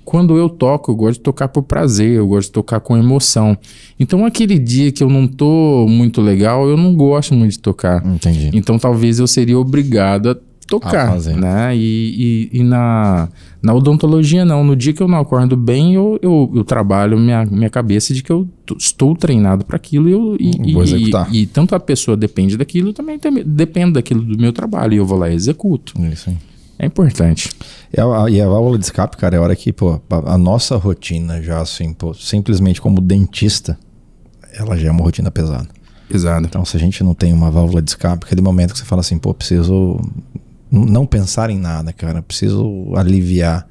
quando eu toco, eu gosto de tocar por prazer, eu gosto de tocar com emoção. Então, aquele dia que eu não tô muito legal, eu não gosto muito de tocar. Entendi. Então, talvez eu seria obrigado a tocar, né? E na odontologia, não. No dia que eu não acordo bem, eu trabalho minha cabeça de que eu estou treinado para aquilo vou executar. E tanto a pessoa depende daquilo, também depende daquilo do meu trabalho. E eu vou lá e executo. Isso aí. É importante. E a válvula de escape, cara, é a hora que, pô, a nossa rotina já, assim, pô, simplesmente como dentista, ela já é uma rotina pesada. Exato. Então, se a gente não tem uma válvula de escape, aquele momento que você fala assim, pô, preciso não pensar em nada, cara, preciso aliviar.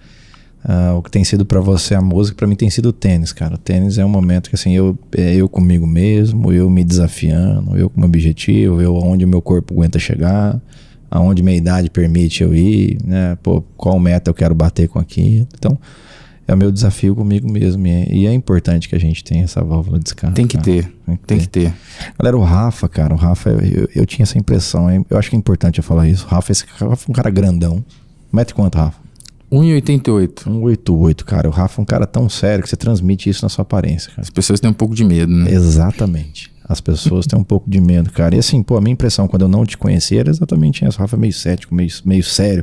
O que tem sido pra você a música, pra mim tem sido o tênis, cara. O tênis é um momento que, assim, eu comigo mesmo, eu me desafiando, eu com o meu objetivo, eu onde o meu corpo aguenta chegar, aonde minha idade permite eu ir, né? Pô, qual meta eu quero bater com aquilo. Então, é o meu desafio comigo mesmo. E é importante que a gente tenha essa válvula de escape. Tem que ter. Galera, o Rafa, eu tinha essa impressão. Eu acho que é importante eu falar isso. O Rafa é um cara grandão. Mete quanto, Rafa? 1,88. 1,88, cara. O Rafa é um cara tão sério que você transmite isso na sua aparência, cara. As pessoas têm um pouco de medo, né? Exatamente. As pessoas têm um pouco de medo, cara. E assim, pô, a minha impressão quando eu não te conhecia era exatamente essa. O Rafa é meio cético, meio sério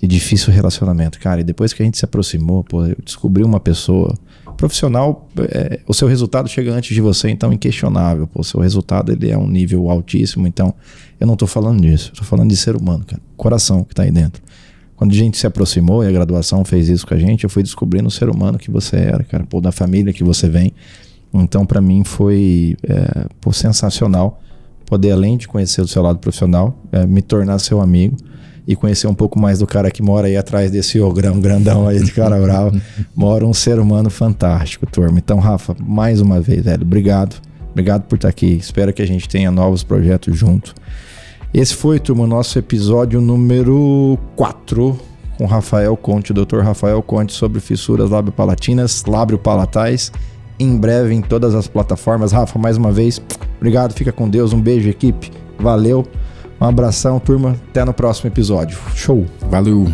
e difícil relacionamento, cara. E depois que a gente se aproximou, pô, eu descobri uma pessoa profissional, o seu resultado chega antes de você, então inquestionável. Pô, o seu resultado, ele é um nível altíssimo, então eu não tô falando disso. Eu tô falando de ser humano, cara. Coração que tá aí dentro. Quando a gente se aproximou e a graduação fez isso com a gente, eu fui descobrindo o ser humano que você era, cara. Pô, da família que você vem. Então, para mim, foi sensacional poder, além de conhecer o seu lado profissional, me tornar seu amigo e conhecer um pouco mais do cara que mora aí atrás desse ogrão grandão aí de cara bravo. Mora um ser humano fantástico, turma. Então, Rafa, mais uma vez, velho, obrigado. Obrigado por estar aqui. Espero que a gente tenha novos projetos junto. Esse foi, turma, o nosso episódio número 4 com o Rafael Conte, o Dr. Rafael Conte, sobre fissuras labiopalatinas, lábio-palatais. Em breve em todas as plataformas. Rafa, mais uma vez, obrigado, fica com Deus, um beijo, equipe, valeu, um abração, turma, até no próximo episódio. Show! Valeu!